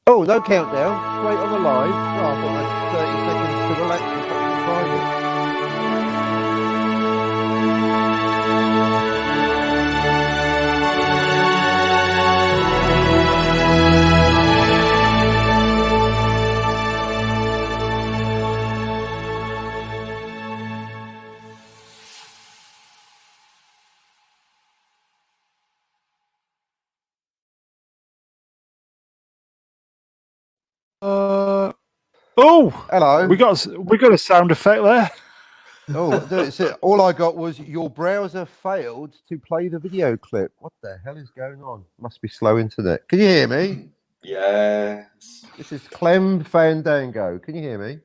Oh, no countdown. Straight on the live. Oh, I thought I had 30 seconds to relax and put in private. Hello. We got a sound effect there. All I got was your browser failed to play the video clip. What the hell is going on? Must be slow internet. Can you hear me? Yes. This is Clem Fandango. Can you hear me?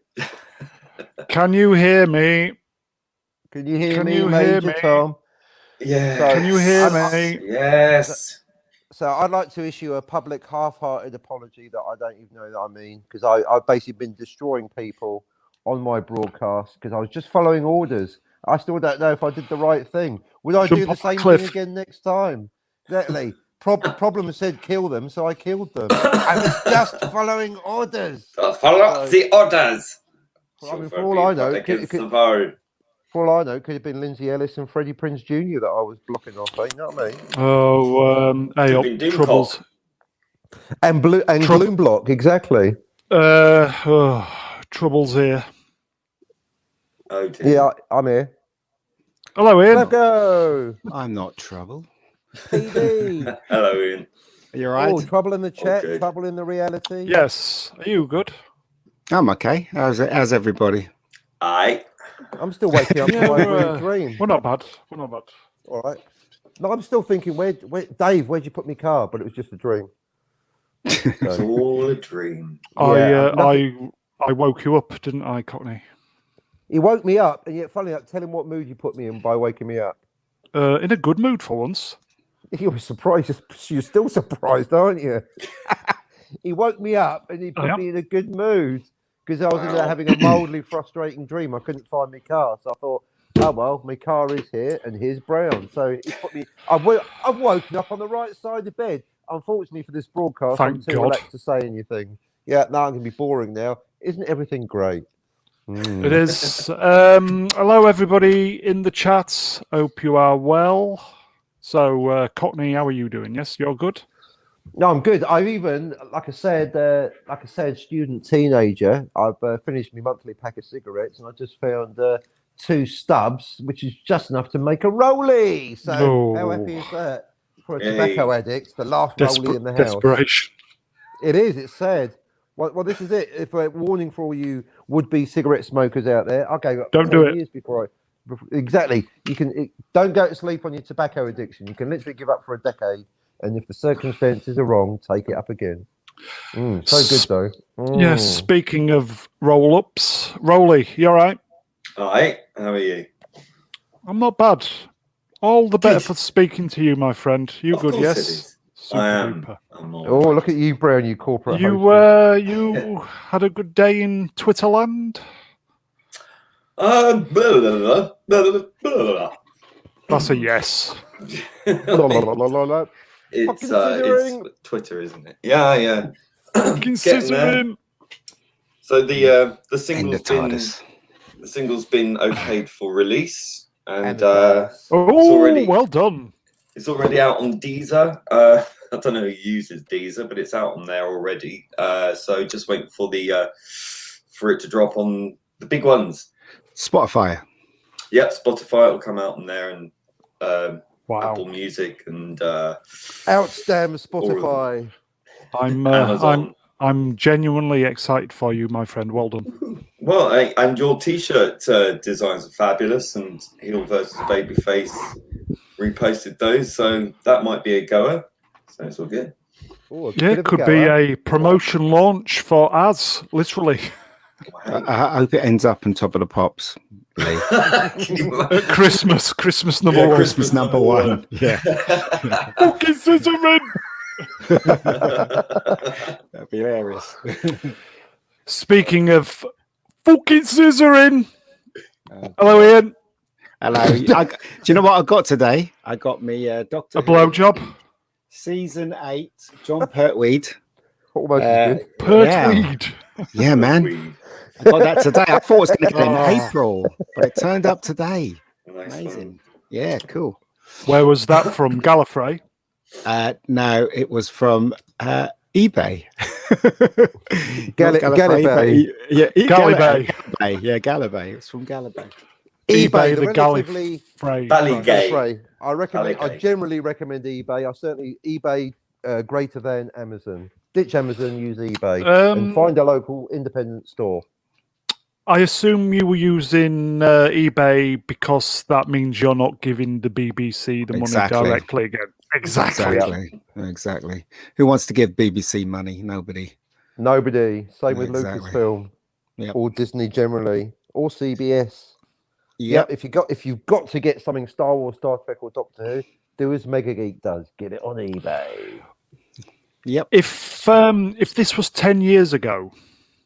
Can you hear me? Can you hear me, Major Tom? Yeah. So, can you hear me? Yes. So I'd like to issue a public half-hearted apology that I don't even know that I mean, because I've basically been destroying people on my broadcast because I was just following orders. I still don't know if I did the right thing. Would I do the same thing again next time? Exactly. Problem said kill them, so I killed them. I was just following orders. Follow the orders. I mean, for all I know, it could have been Lindsay Ellis and Freddie Prinze Jr. that I was blocking off. You know what I mean? Oh, hey, troubles. And Gloom Block, exactly. Troubles here. Oh dear. Yeah, I'm here. Hello, Ian. Let's go. I'm not trouble. PD. Hello, Ian. Are you all right? Oh, trouble in the chat, trouble in the reality. Yes. Are you good? I'm okay. How's everybody? I'm still waking up from my weird dream. We're not bad. All right. No, I'm still thinking, Dave, where'd you put my car? But it was just a dream. It's all a dream. I woke you up, didn't I, Cockney? He woke me up, and yet, funny enough, tell him what mood you put me in by waking me up. In a good mood for once. You were surprised. You're still surprised, aren't you? He woke me up, and he put me in a good mood because I was in there having a mildly frustrating dream. I couldn't find my car, so I thought, oh well, my car is here, and here's Brown. So he put me. I've woken up on the right side of the bed. Unfortunately for this broadcast, I'm too relaxed to say anything. Yeah, now I'm going to be boring now. Isn't everything great? It is. Hello, everybody in the chat. Hope you are well. So, Cockney, how are you doing? Yes, you're good? No, I'm good. I've even, like I said, student teenager. I've finished my monthly pack of cigarettes, and I just found 2 stubs, which is just enough to make a rollie. So, how happy is that? For a tobacco addict, the last rollie in the house. Desperation. It is. It's sad. Well, this is it. If a warning for all you would-be cigarette smokers out there, I gave up. Don't do it. Years before exactly. Don't go to sleep on your tobacco addiction. You can literally give up for a decade, and if the circumstances are wrong, take it up again. So good though. Yes. Speaking of roll-ups, Rolly, you all right? Hi. How are you? I'm not bad. All the better for speaking to you, my friend. You good? Yes. I am. Oh, look at you, Brown, you corporate host. You had a good day in Twitterland? That's a yes. It's Twitter, isn't it? Yeah. Considering. So the single's been okayed for release, and well done. It's already out on Deezer. I don't know who uses Deezer, but it's out on there already. So just waiting for for it to drop on the big ones. Spotify. Yep, Spotify will come out on there, and Wow. Apple Music and outstanding Spotify. I'm genuinely excited for you, my friend. Well done. Well, and your T-shirt designs are fabulous, and Heel versus Babyface reposted those, so that might be a goer. So it's all good. Ooh, yeah, it could be a promotion launch for us, literally. Wow. I hope it ends up on top of the pops. Christmas number one. Christmas number one. Yeah. Fucking scissoring. That'd be hilarious. Speaking of fucking scissoring, hello, Ian. Hello. Do you know what I got today? I got me Doctor a blowjob. Season 8, John Pertwee. Almost as good. Pertweed. Yeah, man. Weed. I got that today. I thought it was going to get in Oh. April, but it turned up today. Nice Amazing. one. Yeah, cool. Where was that from? Gallifrey? No, it was from eBay. Gallibay. Gallibay. Yeah, Gallibay. It's from Gallibay. eBay, the relatively Gallifrey. Ballygay. I recommend. I Ballygay. generally recommend eBay. I certainly eBay greater than Amazon. Ditch Amazon, use eBay, and find a local independent store. I assume you were using eBay because that means you're not giving the BBC the money directly again. Exactly. Who wants to give BBC money? Nobody. Same with Lucasfilm, or Disney generally, or CBS. Yep. If you've got to get something Star Wars, Star Trek, or Doctor Who, do as Mega Geek does. Get it on eBay. Yep. If this was 10 years ago,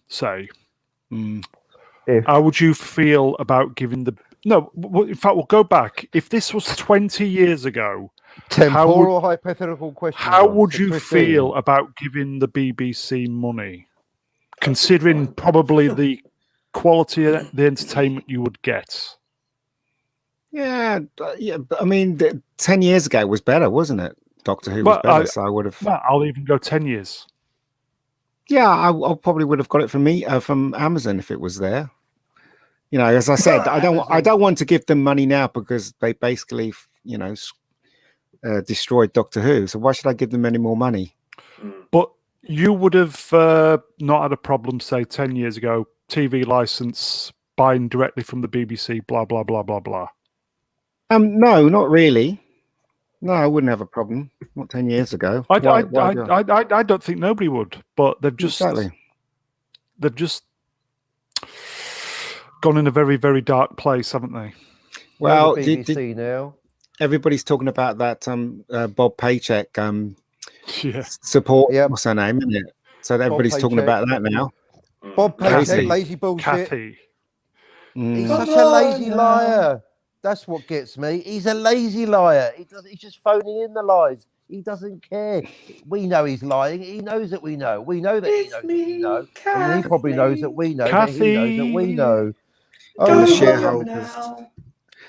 say, how would you feel about giving the... No, in fact, we'll go back. If this was 20 years ago... Temporal hypothetical question. How would you feel about giving the BBC money, considering probably the quality of the entertainment you would get? Yeah. I mean, 10 years ago was better, wasn't it? Doctor Who was better, so I would have... I'll even go 10 years. Yeah, I probably would have got it from Amazon if it was there. You know, as I said, I don't want to give them money now because they basically, destroyed Doctor Who. So why should I give them any more money? But you would have not had a problem, say, 10 years ago, TV license, buying directly from the BBC, blah, blah, blah, blah, blah. No, not really. No, I wouldn't have a problem. Not 10 years ago. I don't think nobody would, but they've just gone in a very, very dark place, haven't they? Well, BBC now. Everybody's talking about that Bob Paycheck support. Yeah. What's her name, isn't it? So everybody's talking about that now. Bob Paycheck, lazy bullshit. Kathy. He's such a lazy liar. That's what gets me. He's a lazy liar. He's just phoning in the lies. He doesn't care. We know he's lying. He knows that we know. We know that he knows that we know. And he probably knows that we know that he knows that we know. And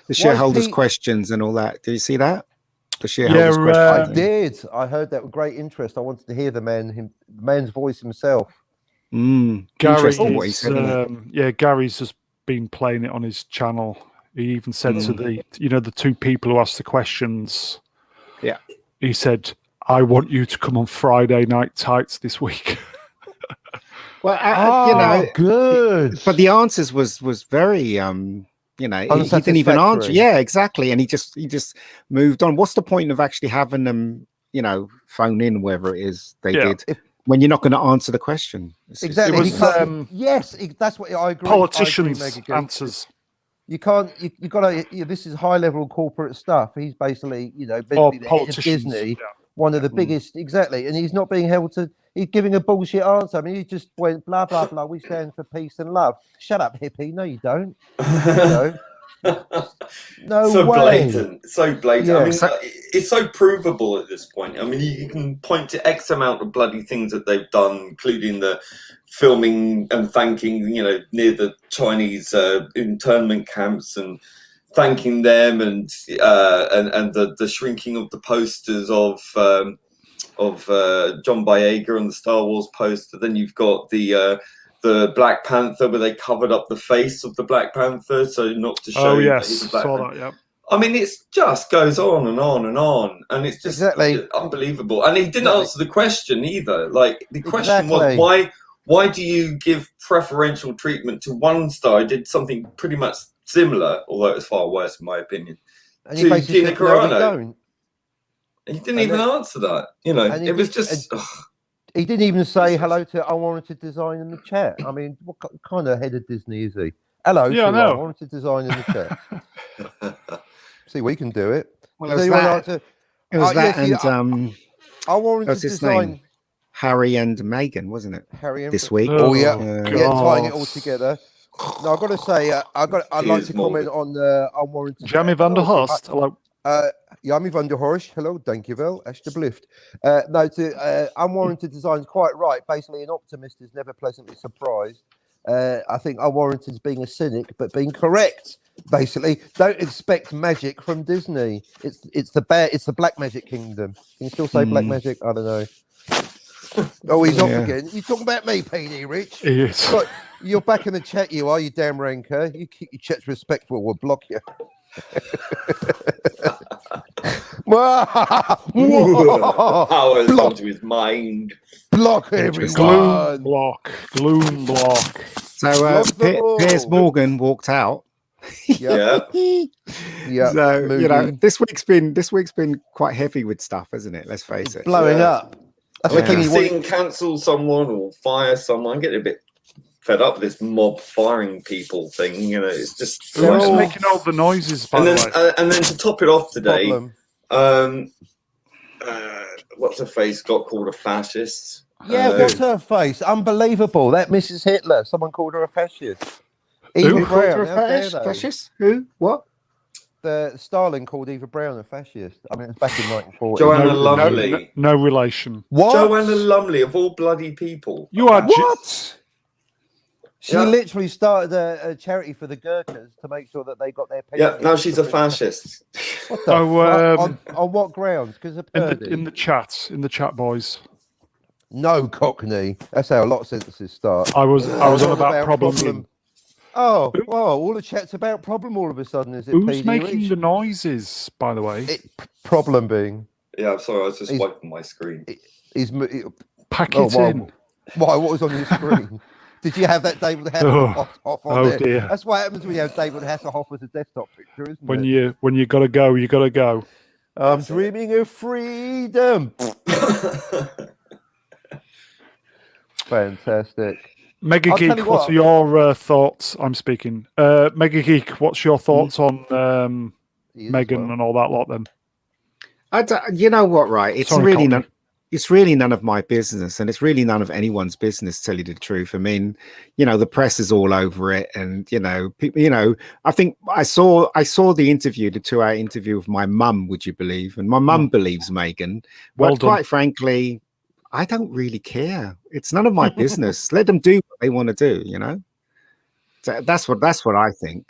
the shareholders' questions and all that. Did you see that? The shareholders' questions. I did. I heard that with great interest. I wanted to hear the man's voice himself. Gary's just been playing it on his channel. He even said to the two people who asked the questions. Yeah. He said, "I want you to come on Friday Night Tights this week." Well, good. But the answers was very he didn't even answer. Yeah, exactly. And he just moved on. What's the point of actually having them, phone in, whatever it is they did, when you're not going to answer the question? Exactly. That's what I agree. Politicians' answers. You can't. You got to. This is high level corporate stuff. He's basically, basically the head of Disney, one of the biggest. Exactly, and he's not being held to. He's giving a bullshit answer. I mean, he just went blah blah blah. We stand for peace and love. Shut up, hippie. No, you don't. No so way. So blatant. Yeah. I mean, it's so provable at this point. I mean, you can point to X amount of bloody things that they've done, including the filming and thanking, near the Chinese internment camps and thanking them, and the shrinking of the posters of John Boyega on the Star Wars poster. Then you've got the Black Panther, where they covered up the face of the Black Panther, so not to show. Oh yes, saw that. Yeah. I mean, it just goes on and on and on, and it's just unbelievable. And he didn't answer the question either. Like, the question was, why do you give preferential treatment to one star who did something pretty much similar, although it's far worse in my opinion, and to Gina Carano? And he didn't even answer that. It was just... He didn't even say hello to Unwarranted Design in the chat. I mean, what kind of head of Disney is he? Hello to Unwarranted Design in the chat. See, we can do it. Well, it was Unwarranted Design. Harry and Meghan, wasn't it? Harry and this week. Tying it all together. No, I've got to say, I'd like to comment on the Unwarranted. Jamie van der Horst. Hello. Yami van der Horst, hello, dankjewel, alsjeblieft. Unwarranted design's quite right. Basically, an optimist is never pleasantly surprised. I think unwarranted is being a cynic, but being correct. Basically, don't expect magic from Disney. It's the black magic kingdom. Can you still say black magic? I don't know. Oh, he's off again. You talking about me, PD Rich? Yes. Look, you're back in the chat, you are, you damn ranker. You keep your chats respectful, we'll block you. Power has come to his mind. Block everyone. Gloom block. So Piers Morgan walked out. Yeah. So this week's been quite heavy with stuff, hasn't it? Let's face it. Blowing up. Seeing cancel someone or fire someone, getting a bit fed up with this mob firing people thing. It's just who's making all the noises. By the way, and then to top it off today, what's her face got called a fascist? Yeah, what's her face? Unbelievable. That Mrs. Hitler. Someone called her a fascist. Who called her a fascist? Who? What? Stalin called Eva Braun a fascist. I mean, it's back in 1940. Joanna Lumley. No relation. What? Joanna Lumley, of all bloody people. You are what? She literally started a charity for the Gurkhas to make sure that they got their pay. Yeah, now she's a fascist. What the fuck? On what grounds? Because of in the chat, boys. No, Cockney. That's how a lot of sentences start. I was on about problem. Oh, well, all the chat's about problem all of a sudden. Is it? Who's making the noises, by the way? Problem being. Yeah, I'm sorry, I was just wiping my screen. Pack it in. Why? What was on your screen? Did you have that David Hasselhoff on there? Dear. That's what happens when you have David Hasselhoff as a desktop picture, isn't it? When you gotta go, you gotta go. I'm dreaming of freedom. Fantastic. Mega Geek, what are your thoughts? I'm speaking. Mega Geek, what's your thoughts on Meghan and all that lot? Then, you know what? Right, it's really none of my business, and it's really none of anyone's business. To tell you the truth, I mean, the press is all over it, and people. I think I saw the interview, the 2-hour interview with my mum. Would you believe? And my mum believes Meghan. But quite frankly, I don't really care. It's none of my business. Let them do what they want to do, So that's what I think.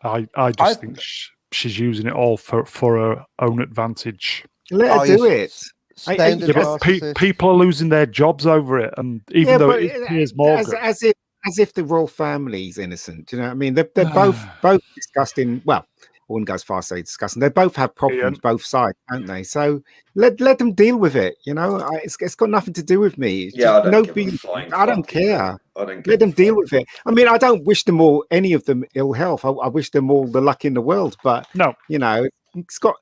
I just think she's using it all for her own advantage. Let her do it. People are losing their jobs over it, and even though it is more as if the royal family's innocent. Do you know what I mean? They're both disgusting. Well, I wouldn't go as far as say discussing. They both have problems, both sides, don't they? So let them deal with it. It's got nothing to do with me. I don't care. Let them deal with it. I mean, I don't wish them any of them ill health. I wish them all the luck in the world. But no, it's got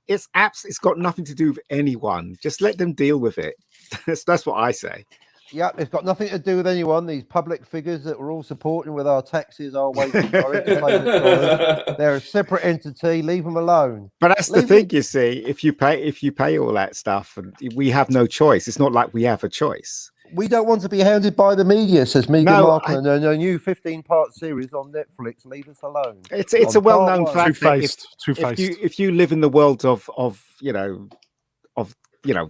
nothing to do with anyone. Just let them deal with it. That's what I say. Yeah, it's got nothing to do with anyone. These public figures that we're all supporting with our taxes, our wages, our entertainment dollars, they're a separate entity. Leave them alone. But that's the thing, you see. If you pay all that stuff, and we have no choice. It's not like we have a choice. We don't want to be hounded by the media, says Meghan Markle, and a new 15-part series on Netflix. Leave us alone. It's a well-known fact. Two-faced. If you live in the world of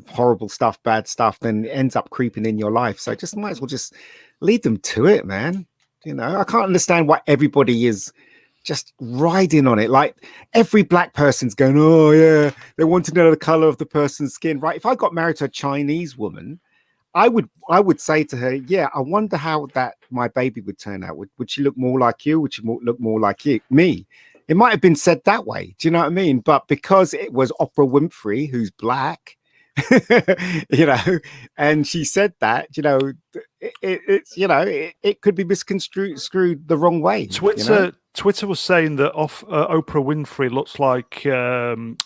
horrible stuff, bad stuff, then it ends up creeping in your life. So just might as well just lead them to it, man. I can't understand why everybody is just riding on it. Like every black person's going, oh yeah, they want to know the color of the person's skin, right? If I got married to a Chinese woman, I would say to her, yeah, I wonder how my baby would turn out. Would she look more like you? Would she look more like me? It might have been said that way. Do you know what I mean? But because it was Oprah Winfrey, who's black, and she said that, it could be misconstrued the wrong way. Twitter was saying that Oprah Winfrey looks like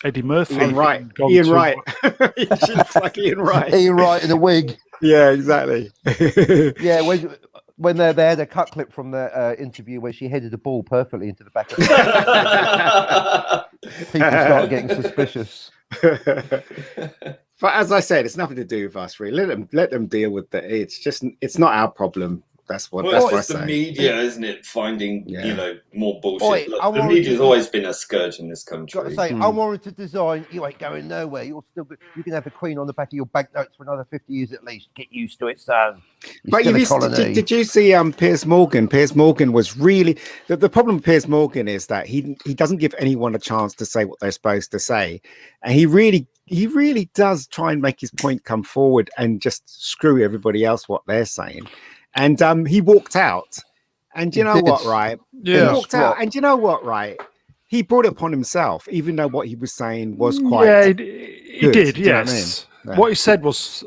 Eddie Murphy. Ian Wright. She looks like Ian Wright. Ian Wright in a wig. Yeah, exactly. Yeah, when they had a cut clip from the interview where she headed the ball perfectly into the back of the people started getting suspicious. But as I said, it's nothing to do with us, really. Let them deal with it. It's not our problem. That's what it's I just say. The media, isn't it? Finding more bullshit. Look, the media's always been a scourge in this country. Got to say, unwarranted design. You ain't going nowhere. You can have the Queen on the back of your banknotes for another 50 years at least. Get used to it, son. But did you see Piers Morgan? Piers Morgan was really the problem with Piers Morgan is that he doesn't give anyone a chance to say what they're supposed to say, and he really does try and make his point come forward and just screw everybody else what they're saying. And he walked out, and you know what, right? Yeah, he walked out, and you know what, right? He brought it upon himself, even though what he was saying was quite. Yeah, he did. Yes. What he said was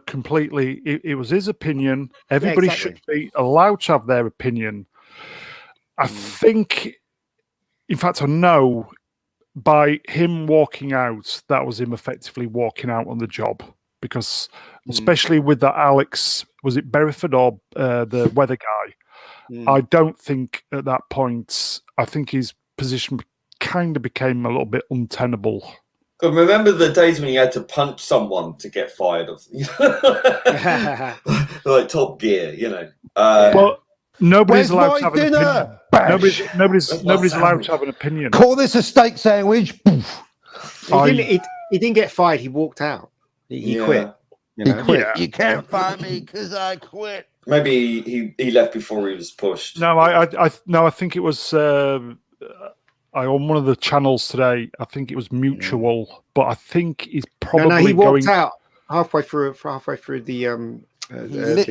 completely. It was his opinion. Everybody should be allowed to have their opinion. I think, in fact, I know by him walking out, that was him effectively walking out on the job, because especially with that Alex, was it Bereford or the weather guy? I don't think at that point. I think his position kind of became a little bit untenable. But remember the days when you had to punch someone to get fired of, like Top Gear, But nobody's allowed to have an opinion. Nobody's allowed to have an opinion. Call this a steak sandwich. He didn't get fired. He walked out. He quit. He quit. Yeah. You can't fire me because I quit. Maybe he left before he was pushed. No, I think it was. On one of the channels today, I think it was mutual, but I think he's probably No, he walked out halfway through the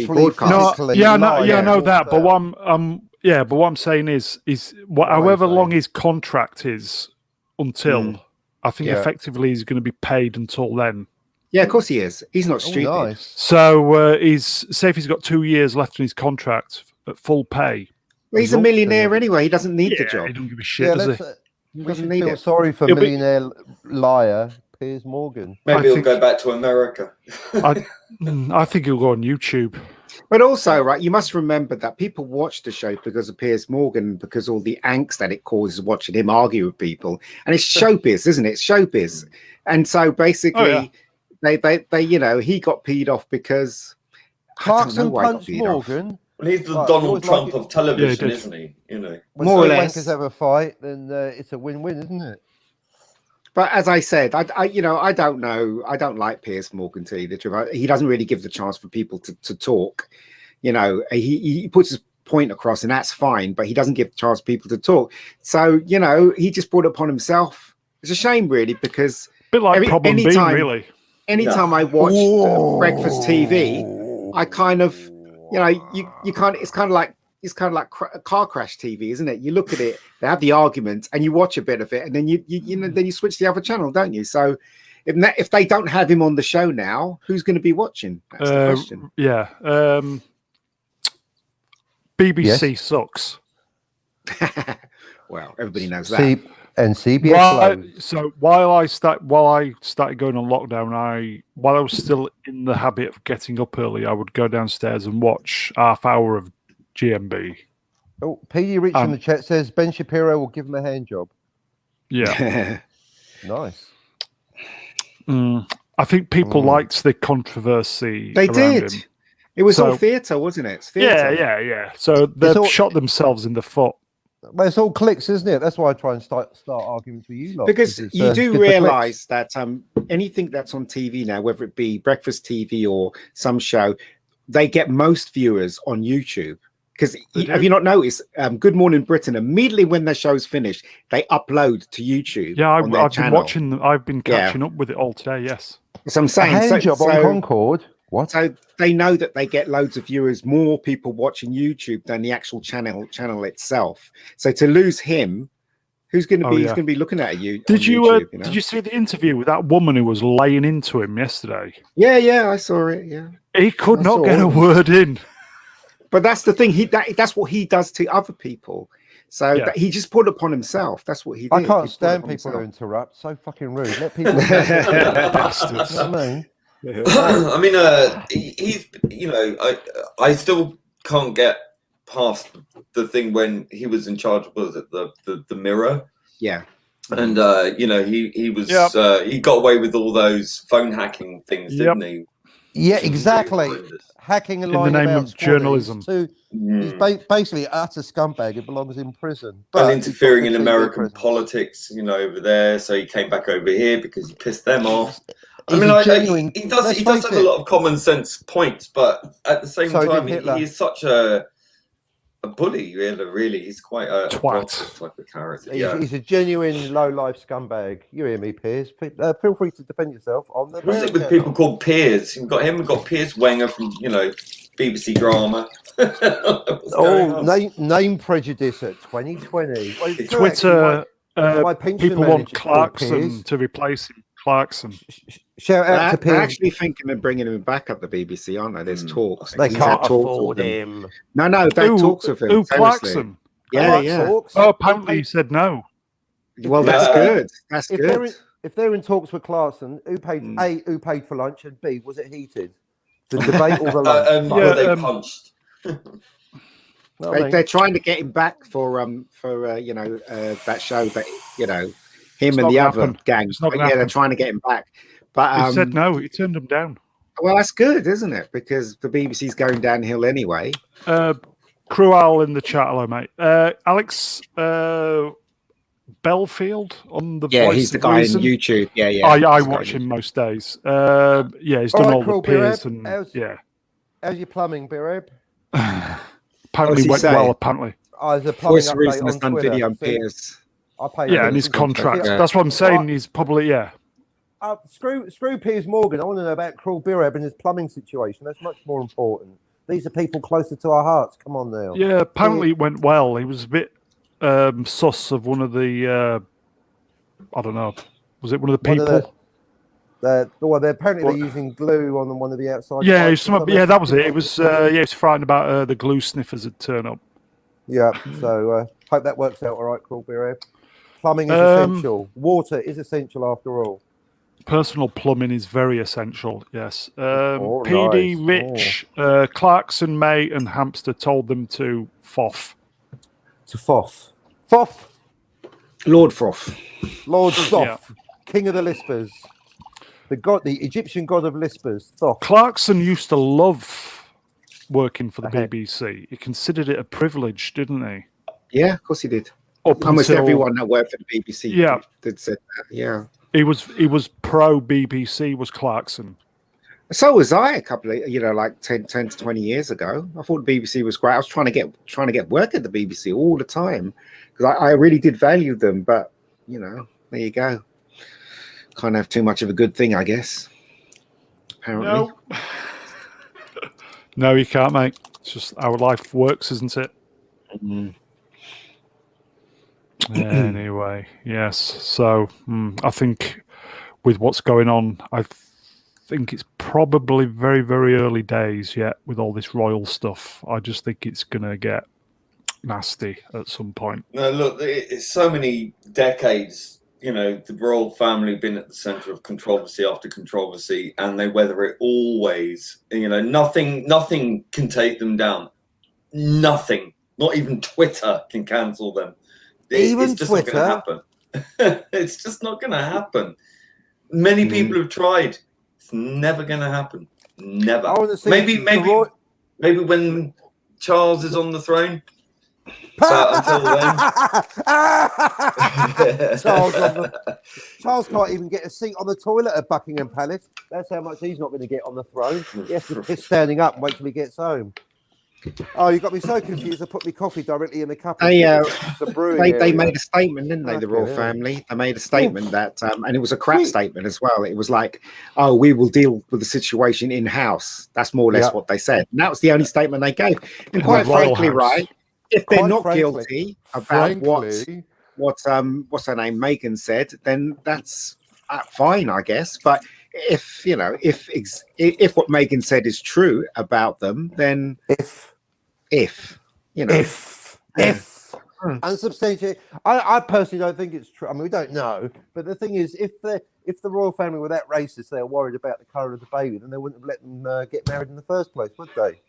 broadcast. I know that. But what I'm saying is however long his contract is until, I think effectively he's going to be paid until then. Yeah, of course he is. He's not stupid. Nice. So say if he's got 2 years left in his contract at full pay. Well, he's a millionaire anyway. He doesn't need the job. He doesn't give a shit, does he? We doesn't need it. Sorry for millionaire liar Piers Morgan. Maybe he'll go back to America. I think he'll go on YouTube. But also, right, you must remember that people watch the show because of Piers Morgan, because all the angst that it causes watching him argue with people. And it's showbiz, isn't it? It's showbiz. And so basically, they he got peed off because Clarkson punched Morgan. Well, he's the Donald Trump of television, isn't he? When more or less. Wankers have a fight, then it's a win-win, isn't it? But as I said, I don't know. I don't like Piers Morgan, to tell you the truth. He doesn't really give the chance for people to talk. He puts his point across, and that's fine. But he doesn't give the chance for people to talk. So he just brought it upon himself. It's a shame, really, because a bit like Problem B, really. Anytime I watch breakfast TV, I kind of. You can't. It's kind of like a car crash TV, isn't it? You look at it, they have the argument, and you watch a bit of it, and then you switch to the other channel, don't you? So if they don't have him on the show now, who's going to be watching? That's the question. Yeah, BBC sucks. Well, everybody knows that. And CBS. So while I started going on lockdown, while I was still in the habit of getting up early, I would go downstairs and watch half hour of GMB. Oh, PD Rich in the chat says Ben Shapiro will give him a hand job. Yeah. Nice. I think people liked the controversy. They did. Him. It was all theatre, wasn't it? It's theatre. Yeah. So they've shot themselves in the foot. Well, it's all clicks, isn't it? That's why I try and start arguments with you lot. Because you do realise that anything that's on TV now, whether it be breakfast TV or some show, they get most viewers on YouTube. Because have you not noticed? Good Morning Britain, immediately when their show's finished, they upload to YouTube. Yeah, I've been watching. I've been catching up with it all today. Yes. So I'm saying, a hand job on Concord. What? So they know that they get loads of viewers, more people watching YouTube than the actual channel itself. So to lose him, who's going to be? He's going to be looking at you. Did you did you see the interview with that woman who was laying into him yesterday? Yeah, I saw it. Yeah, he could not get a word in. But that's the thing. That's what he does to other people. So he just put it upon himself. That's what he did. I can't stand people who interrupt. So fucking rude. Let people. Bastards. I mean. I mean, he's. I still can't get past the thing when he was in charge. Was it the Mirror? Yeah. And he was he got away with all those phone hacking things, didn't he? Yeah, exactly. Hacking a line in the name about of journalism. He's basically an utter scumbag who belongs in prison. But and interfering in American politics, over there. So he came back over here because he pissed them off. He does have a lot of common sense points, but at the same time, he is such a bully, really. He's quite a twat type of character. He's a genuine low-life scumbag. You hear me, Piers? Feel free to defend yourself on the. What's it with people called Piers? We've got him. We've got Piers Wenger from BBC drama. name prejudice at 2020. Well, Twitter. People want Clarkson to replace him. Clarkson. Shout out to Piers. They're actually thinking of bringing him back up the BBC, aren't they? There's talks. They can't afford him. No, they talks of him. Clarkson? Yeah. Oh, apparently he said no. Well, that's good. That's good. If they're in talks with Clarkson, who paid for lunch, and B, was it heated? The debate or the lunch? They punched. They're trying to get him back for that show that him and the other gang. They're trying to get him back. But he said no. He turned him down. Well, that's good, isn't it? Because the BBC's going downhill anyway. Cruel in the chat, hello, mate. Alex Belfield on the Voice he's the guy on YouTube. I watch him most days. He's done all the peers and How's your plumbing, Birab? Apparently went well. Apparently, there's a plumbing update on Twitter. Video on peers. And his contract. That's what I'm saying. He's probably Screw Piers Morgan. I want to know about Cruel Birab and his plumbing situation. That's much more important. These are people closer to our hearts. Come on now. Yeah, apparently it went well. He was a bit sus of one of the. I don't know. Was it one of the people? They're apparently using glue on one of the outside. That was it. It was. He was frightened about the glue sniffers had turned up. Yeah. So hope that works out all right, Cruel Birab. Plumbing is essential. Water is essential after all. Personal plumbing is very essential, yes. PD, Rich, Clarkson, May, and Hamster told them to foff. To foff. Foff? Lord Foff. Lord Thoth, King of the Lispers. The Egyptian god of Lispers, Thoth. Clarkson used to love working for the BBC. He considered it a privilege, didn't he? Yeah, of course he did. Almost everyone that worked for the BBC did say that, yeah. He was pro BBC, was Clarkson. So was I a couple of, like 10 to 20 years ago. I thought the BBC was great. I was trying to get work at the BBC all the time because I really did value them. But, there you go. Can't have too much of a good thing, I guess. Apparently. No, you can't, mate. It's just how life works, isn't it? Mm. Anyway, yes. So I think with what's going on, I think it's probably very, very early days yet with all this royal stuff. I just think it's going to get nasty at some point. No, look, it's so many decades. The royal family been at the centre of controversy after controversy, and they weather it always. Nothing can take them down. Nothing. Not even Twitter can cancel them. Even it's just Twitter? Not going to happen. It's just not going to happen. Many people have tried. It's never going to happen. Never. I want to see maybe when Charles is on the throne. But until then, Charles can't even get a seat on the toilet at Buckingham Palace. That's how much he's not going to get on the throne. He has to piss standing up and wait till he gets home. Oh, you got me so confused. I put my coffee directly in the cup. They made a statement, didn't they? The royal family. They made a statement that, and it was a crap statement as well. It was like, "Oh, we will deal with the situation in house." That's more or less what they said. And that was the only statement they gave. And quite frankly, right, if they're not guilty about what's her name, Meghan said, then that's fine, I guess. But if what Meghan said is true about them, then if unsubstantiated, I personally don't think it's true. I mean, we don't know, but the thing is, if the royal family were that racist, they were worried about the colour of the baby, then they wouldn't have let them get married in the first place, would they?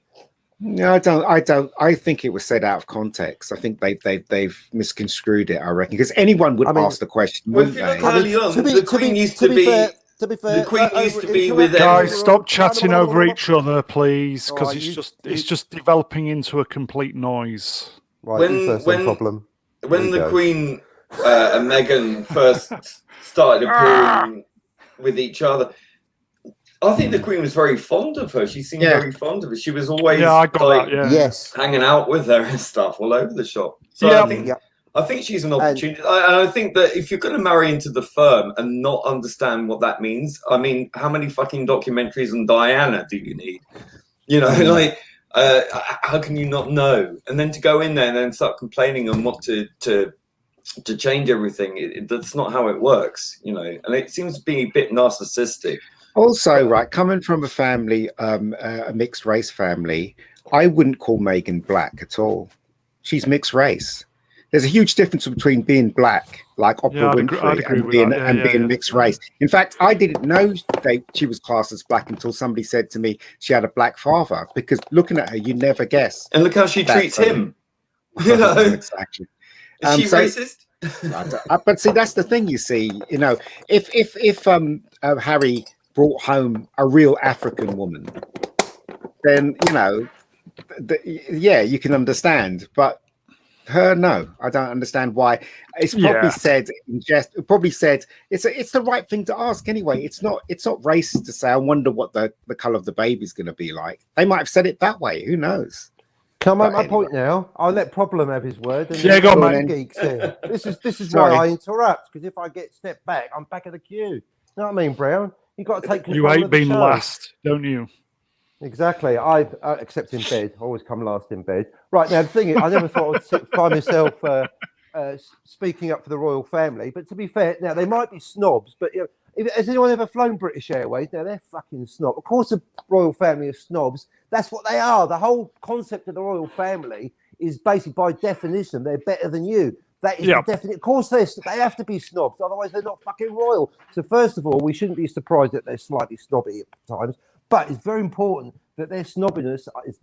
No, I don't. I think it was said out of context. I think they've misconstrued it. I reckon because anyone would ask the question, wouldn't they? Early on, the Queen used to be. To be fair, the Queen used to be with guys. Stop chatting over each other, please, because it's just developing into a complete noise. Right, problem. When the Queen and Meghan first started appearing with each other, I think the Queen was very fond of her. She seemed very fond of her. She was always hanging out with her and stuff all over the shop. So I think she's an opportunity. And I think that if you're going to marry into the firm and not understand what that means, I mean, how many fucking documentaries on Diana do you need? You know, like, how can you not know? And then to go in there and then start complaining and want to change everything, that's not how it works, you know. And it seems to be a bit narcissistic. Also, right, coming from a family, a mixed race family, I wouldn't call Meghan black at all. She's mixed race. There's a huge difference between being black, like Oprah Winfrey, and being mixed race. In fact, I didn't know she was classed as black until somebody said to me she had a black father, because looking at her, you never guess. And look how she treats him. You know, exactly. Is she racist? But see, that's the thing. You see, you know, if Harry brought home a real African woman, then you know, you can understand. But her, no, I don't understand why. It's probably said in jest. Probably said it's the right thing to ask anyway. It's not racist to say I wonder what the color of the baby's going to be like. They might have said it that way. Who knows? Can I make my point now? I'll let Problem have his word. And go on, man. Geeks here. This is why I interrupt, because if I get stepped back, I'm back of the queue. You know what I mean, Brown? You've got to take control. You hate being last, don't you? Exactly. I except in bed. I always come last in bed. Right, now the thing is, I never thought I'd find myself speaking up for the royal family. But to be fair, now they might be snobs, but you know, has anyone ever flown British Airways? Now they're fucking snobs. Of course, the royal family are snobs. That's what they are. The whole concept of the royal family is basically, by definition, they're better than you. That is the definite. Of course, they have to be snobs, otherwise they're not fucking royal. So first of all, we shouldn't be surprised that they're slightly snobby at times. But it's very important that their snobbiness, as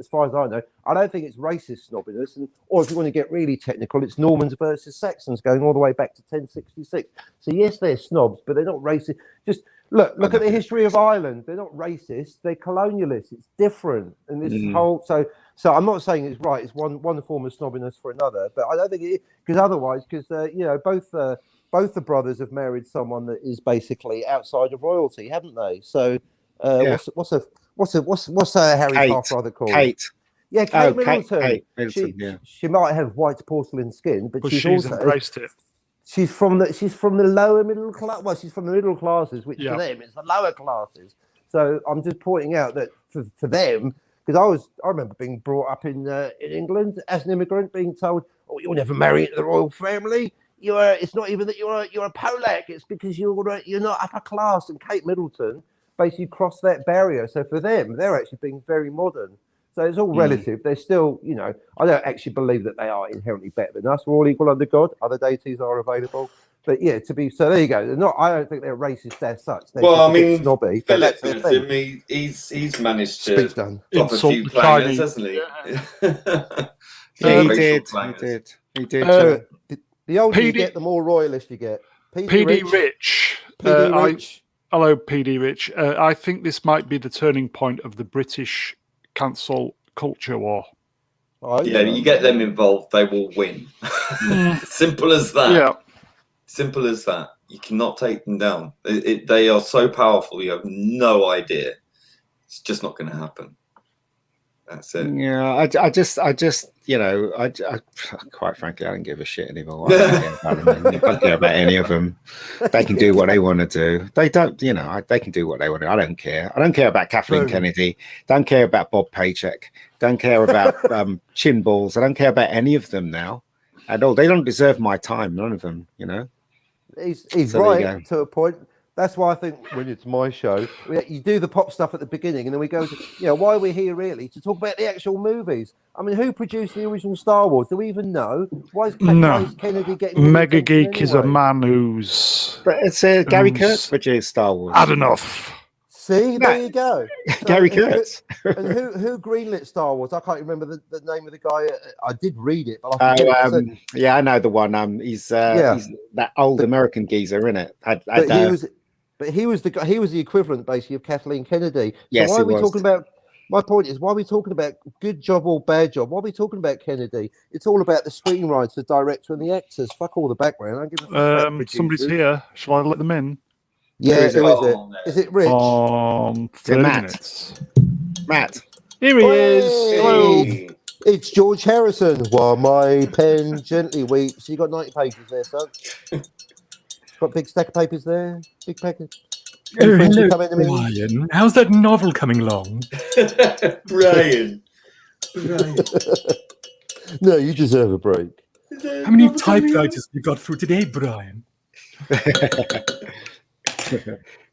far as I know, I don't think it's racist snobbiness. Or if you want to get really technical, it's Normans versus Saxons going all the way back to 1066. So yes, they're snobs, but they're not racist. Just look at the history of Ireland. They're not racist. They're colonialists. It's different. And this whole so I'm not saying it's right. It's one form of snobbiness for another. But I don't think it, because otherwise, you know, both the brothers have married someone that is basically outside of royalty, haven't they? So. What's Harry's half brother called? Kate. Yeah, Kate Middleton. Kate Middleton, she might have white porcelain skin, but she's also embraced it. She's from the lower middle class. Well, she's from the middle classes, which for them is the lower classes. So I'm just pointing out that for them, because I remember being brought up in England as an immigrant, being told, "Oh, you'll never marry into the royal family. It's not even that you're a Polak. It's because you're not upper class." And Kate Middleton basically cross that barrier. So for them, they're actually being very modern. So it's all relative. They're still, you know, I don't actually believe that they are inherently better than us. We're all equal under God. Other deities are available. But yeah, so there you go. They're not. I don't think they're racist as such. They're I mean, snobby. Philip, he's managed to drop a few clangers, hasn't he? Yeah, he did. The older you get, the more royalist you get. PD Rich. Hello, PD Rich. I think this might be the turning point of the British cancel culture war. You get them involved, they will win. Simple as that. Yeah. Simple as that. You cannot take them down. They are so powerful, you have no idea. It's just not going to happen. That's it. Yeah, I just, you know, I quite frankly, I don't give a shit anymore. I don't care about any of them. They can do what they want to do. They don't, you know, they can do what they want to do. I don't care. I don't care about Kathleen Kennedy. Don't care about Bob Paycheck. Don't care about chin balls. I don't care about any of them now at all. They don't deserve my time. None of them, you know. He's right to a point. That's why I think when it's my show, you do the pop stuff at the beginning, and then we go to, you know, why we're here really to talk about the actual movies. I mean, who produced the original Star Wars? Do we even know? Why is Kennedy getting Mega Geek is a man who's. But it's Gary Kurtz produced Star Wars. Had enough. See, there you go. So, Gary Kurtz. And who greenlit Star Wars? I can't remember the name of the guy. I did read it, but I yeah, I know the one. He's that old American geezer, isn't it? But he was the equivalent basically of Kathleen Kennedy. So yes, why are we talking about? My point is, why are we talking about good job or bad job? Why are we talking about Kennedy? It's all about the screenwriter, the director, and the actors. Fuck all the background. I don't give a fuck about somebody's here. Shall I let them in? Yeah, who is it? Is it Rich? 30 Matt. minutes. Matt. Here he is. Hello. It's George Harrison. While my pen gently weeps. You got 90 pages there, son. Got a big stack of papers there. Big package. Hello, Brian. How's that novel coming along? Brian. No, you deserve a break. How many typewriters have you got through today, Brian?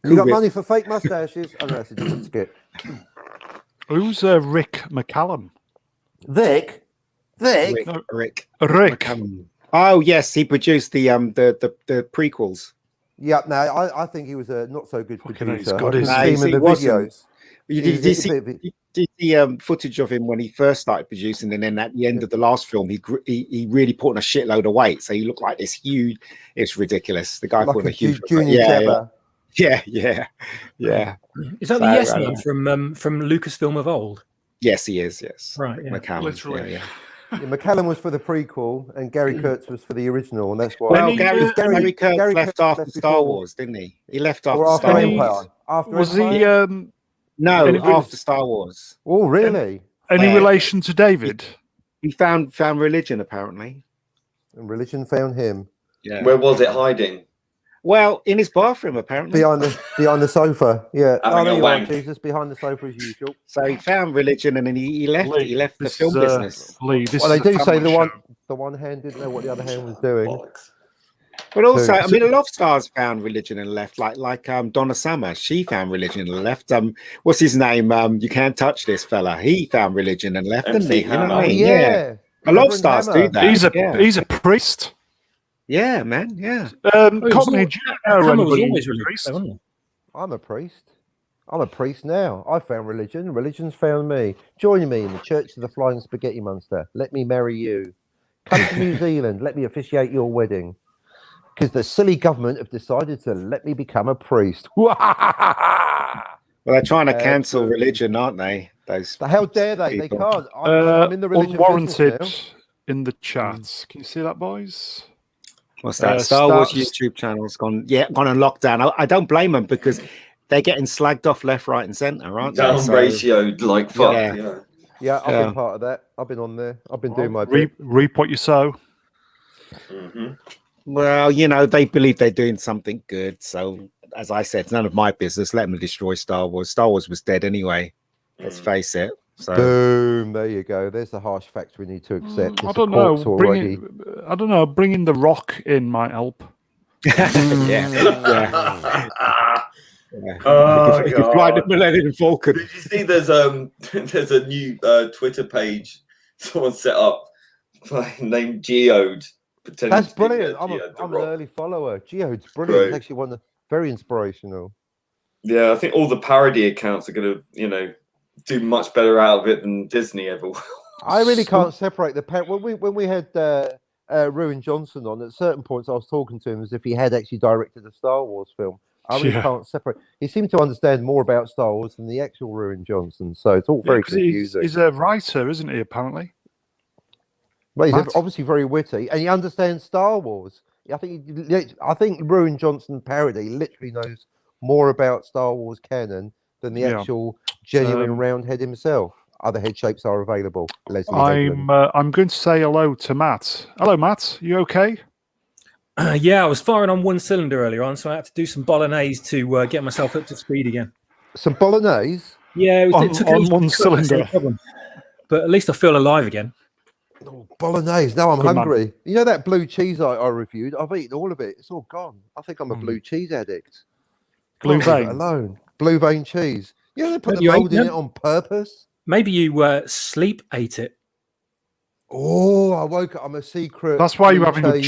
You got money for fake mustaches? Oh, no, that's a different skit. Who's Rick McCallum? Vic? No, Rick. McCallum. Oh yes, he produced the prequels. Yeah, no, I think he was a not so good producer. Got his name in the videos. Did you see footage of him when he first started producing, and then at the end of the last film, he really put on a shitload of weight, so he looked like this huge. It's ridiculous. The guy like put on a huge junior Jabba. Yeah. Is that the Yes Man from Lucasfilm of old? Yes, he is. Yes, right. Yeah. McCallum. Literally. Yeah. McCallum was for the prequel, and Gary Kurtz was for the original, and that's why. Well, Gary Kurtz left after Star Wars, didn't he? He left after Star Wars. Was he? No, after Star Wars. Oh, really? Any relation to David? He found religion apparently, and religion found him. Yeah. Where was it hiding? Well, in his bathroom apparently. Behind the sofa. Yeah. Having a wank. Jesus, behind the sofa as usual. So he found religion, and then he left. He left the film business. Well, they do say the one hand didn't know what the other hand was doing. But also, I mean, a lot of stars found religion and left. Like Donna Summer, she found religion and left. What's his name? You can't touch this fella. He found religion and left, didn't he? You know what I mean? Yeah. A lot of stars do that. He's a priest. Yeah, man. Yeah. Cockney, do you know anybody who's a priest? I'm a priest. I'm a priest now. I found religion. Religion's found me. Join me in the Church of the Flying Spaghetti Monster. Let me marry you. Come to New Zealand. Let me officiate your wedding. Because the silly government have decided to let me become a priest. Well, they're trying to cancel religion, aren't they? How dare they? People. They can't. I'm in the religion unwarranted business now. In the chats. Can you see that, boys? What's that? Star Wars YouTube channel's gone on lockdown. I don't blame them because they're getting slagged off left, right, and centre, aren't they? Down ratioed like fuck. Yeah, I've been part of that. I've been on there. I've been doing my bit. Reap what you sow. Mm-hmm. Well, they believe they're doing something good. So, as I said, it's none of my business. Let them destroy Star Wars. Star Wars was dead anyway. Let's face it. So, boom! There you go. There's the harsh facts we need to accept. I don't know. Bringing the Rock in might help. Yeah. Oh, if you fly the Millennium Falcon. Did you see there's a new Twitter page someone set up named Geode? That's brilliant. I'm an early follower. Geode's brilliant. It's actually very inspirational. Yeah, I think all the parody accounts are going to, do much better out of it than Disney ever will. I really can't separate the when we had Ruin Johnson on. At certain points, I was talking to him as if he had actually directed a Star Wars film. I really can't separate. He seemed to understand more about Star Wars than the actual Ruin Johnson. So it's all very confusing. He's a writer, isn't he? Apparently. Well, he's obviously very witty, and he understands Star Wars. I think Ruin Johnson parody literally knows more about Star Wars canon than the actual genuine Roundhead himself. Other head shapes are available. I'm going to say hello to Matt. Hello, Matt. You okay? Yeah, I was firing on one cylinder earlier on, so I had to do some bolognese to get myself up to speed again. Some bolognese? Yeah, it took on one cylinder. But at least I feel alive again. Oh, bolognese. Now I'm hungry. Man. You know that blue cheese I reviewed? I've eaten all of it. It's all gone. I think I'm a blue cheese addict. Blue vein alone. Blue vein cheese. Yeah, they put the mold in it on purpose. Maybe you sleep ate it. Oh, I woke up. I'm a secret. That's why you're having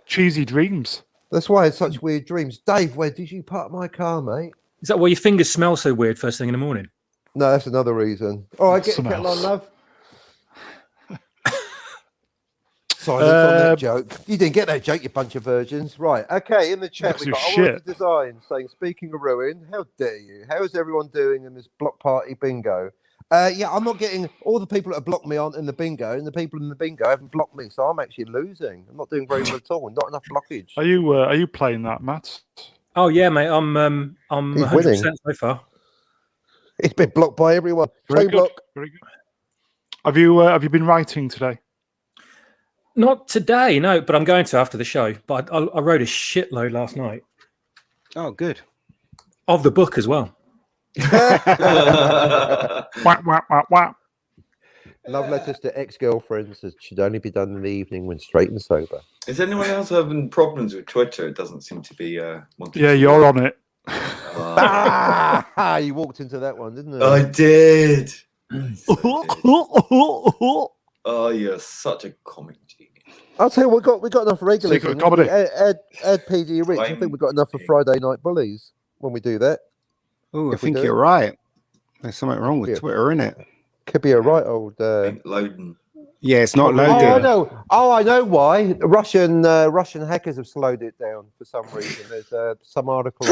cheesy dreams. That's why I had such weird dreams. Dave, where did you park my car, mate? Is that why your fingers smell so weird first thing in the morning? No, that's another reason. All right, get the kettle on, love. Silence on that joke. You didn't get that joke, you bunch of virgins. Right. Okay, in the chat, we've got Orange Design saying, speaking of ruin, how dare you? How is everyone doing in this block party bingo? I'm not getting all the people that have blocked me aren't in the bingo, and the people in the bingo haven't blocked me, so I'm actually losing. I'm not doing very well at all. Not enough blockage. Are you playing that, Matt? Oh yeah, mate. I'm 100% so far. It's been blocked by everyone. Very good. Very good. Have you been writing today? Not today, no, but I'm going to after the show. But I wrote a shitload last night. Oh, good. Of the book as well. Wah. Love letters to ex-girlfriends that should only be done in the evening when straight and sober. Is anyone else having problems with Twitter? It doesn't seem to be. You're on it. You walked into that one, didn't you? I did. Oh, you're such a comic genius. I'll tell you, we got enough regulars. Secret comedy. Add PD Rich. I think we've got enough for Friday Night Bullies when we do that. Oh, I think you're right. There's something wrong with Twitter, isn't it? Could be a right old loading. Yeah, it's not loading. I know why. Russian hackers have slowed it down for some reason. There's some article.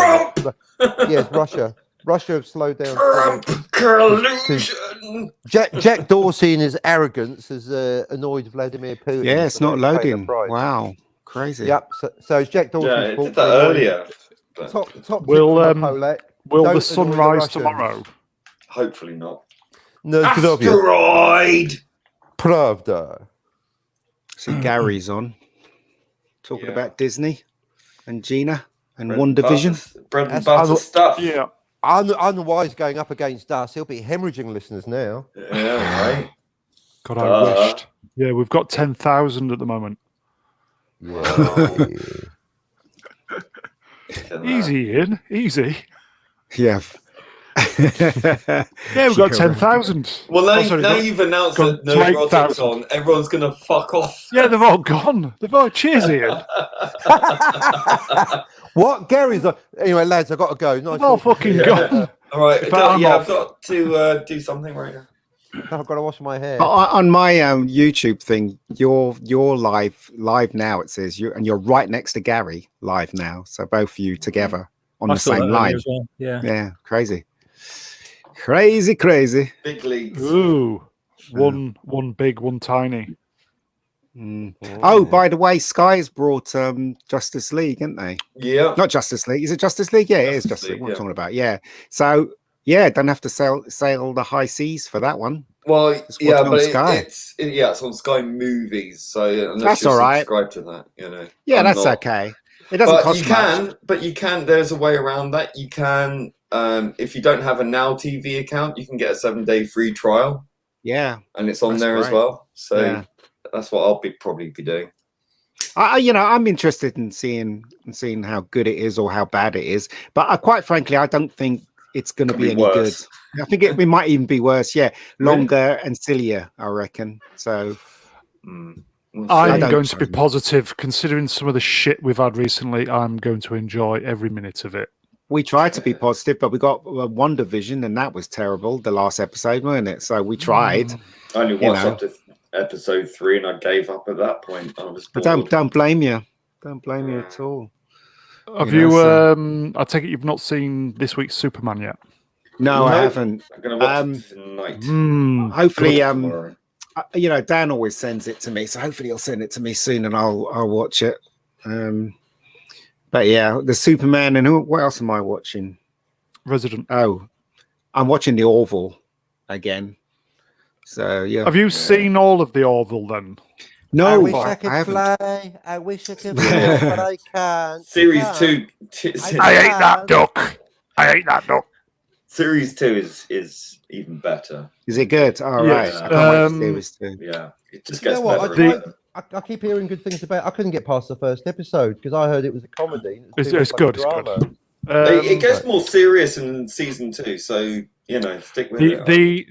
Yes, Russia have slowed down. Collusion. Jack Dorsey in his arrogance has annoyed Vladimir Putin. Yeah, it's not loading. Wow, crazy. Yep. So it's Jack Dorsey's Yeah, it fault. did that earlier. Top will the sun rise tomorrow? Hopefully not. No, Asteroid. Pravda. See, Gary's on talking about Disney and Gina and WandaVision. Bread and butter stuff. Yeah. Unwise going up against us. He'll be hemorrhaging listeners now. Yeah, right. God, I wished. Yeah, we've got 10,000 at the moment. Yeah. Easy, Ian. Easy. Yeah. Yeah, we've got 10,000. Well, now you've announced that Neurotic's on, everyone's going to fuck off. Yeah, they've all gone. They've all cheers, Ian. What? Gary's on. Anyway, lads, I've got to go. Nice they've all fucking gone. All right. I've got to do something right now. I've got to wash my hair. On my YouTube thing, you're live now. It says you're right next to Gary live now. So both of you together on the same line. As well. Yeah, crazy. Crazy. Big leagues. Ooh, one big, one tiny. Oh, by the way, Sky's brought Justice League, haven't they? Yeah. Not Justice League. Is it Justice League? Yeah, it is Justice League. What I'm talking about. Yeah. So don't have to sail the high seas for that one. Well, yeah, but it's on Sky Movies, so that's all right. Subscribe to that, you know. Yeah, that's okay. It doesn't cost much. But you can. There's a way around that. You can. If you don't have a Now TV account, you can get a 7-day free trial. Yeah, and it's on there as well. So that's what I'll probably be doing. I'm interested in seeing how good it is or how bad it is. But quite frankly, I don't think it's going to be any good. I think it might even be worse. Yeah, longer and sillier, I reckon. So I'm going to be positive, considering some of the shit we've had recently. I'm going to enjoy every minute of it. We tried to be positive, but we got WandaVision, and that was terrible. The last episode, wasn't it? So we tried. I only watched up to episode 3, and I gave up at that point. I was bored. Don't blame you. Don't blame you at all. Have you? I take it you've not seen this week's Superman yet. No, I haven't. I'm going to watch it tonight. Hopefully, Dan always sends it to me, so hopefully he'll send it to me soon, and I'll watch it. But yeah, the Superman, and what else am I watching? Resident. Oh, I'm watching the Orville again. So yeah. Have you seen all of the Orville then? No, I wish I could fly. I wish I could fly, but I can't. Series 2. I hate that duck. Series 2 is even better. Is it good? All right. I can't wait to Series 2. Yeah, it just gets better. I keep hearing good things about it. I couldn't get past the first episode because I heard it was a comedy. It's good. It gets more serious in season 2, so stick with it.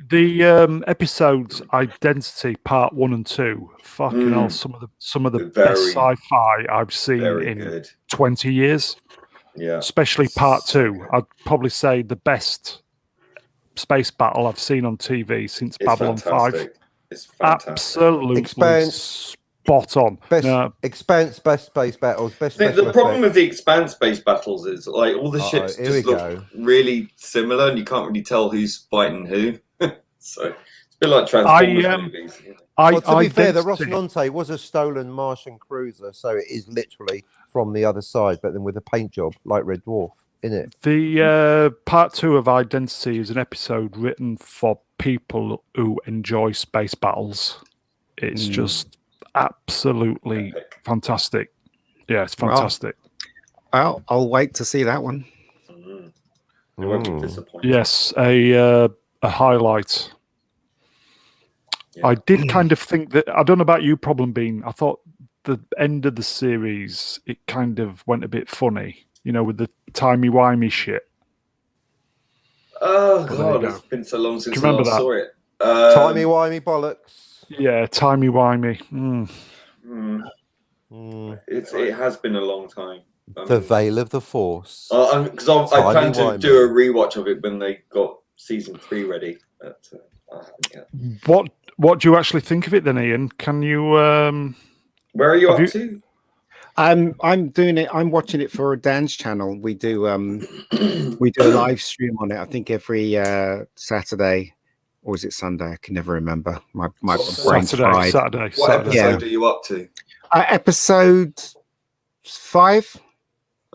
The episodes Identity Part 1 and 2. Fucking hell, some of the best sci-fi I've seen in 20 years. Yeah, especially Part 2. I'd probably say the best space battle I've seen on TV since Babylon 5. It's fantastic. Absolutely spot on. Best Expanse, best space battles, best. The problem with the Expanse-based battles is like all the ships just look really similar, and you can't really tell who's fighting who. So it's a bit like Transformers movies. To be fair, the Rocinante was a stolen Martian cruiser, so it is literally from the other side, but then with a paint job like Red Dwarf in it. The part 2 of Identity is an episode written for people who enjoy space battles. It's just absolutely fantastic. Yeah, it's fantastic. Well, I'll wait to see that one. It won't be disappointing. Yes, a highlight. Yeah. I did kind of think that, I don't know about you, Problem Bean, I thought the end of the series, it kind of went a bit funny, with the timey-wimey shit. Oh, God, it's been so long since I last saw it. Timey-wimey bollocks. Yeah, timey-wimey. It has been a long time. The Veil of the Force. Because I plan to do a rewatch of it when they got season 3 ready. But, I haven't yet. What do you actually think of it then, Ian? Can you? Where are you up to? I'm doing it. I'm watching it for Dan's channel. We do a live stream on it. I think every Saturday. Or is it Sunday? I can never remember. My brain's fried. Saturday. What episode are you up to? Episode 5.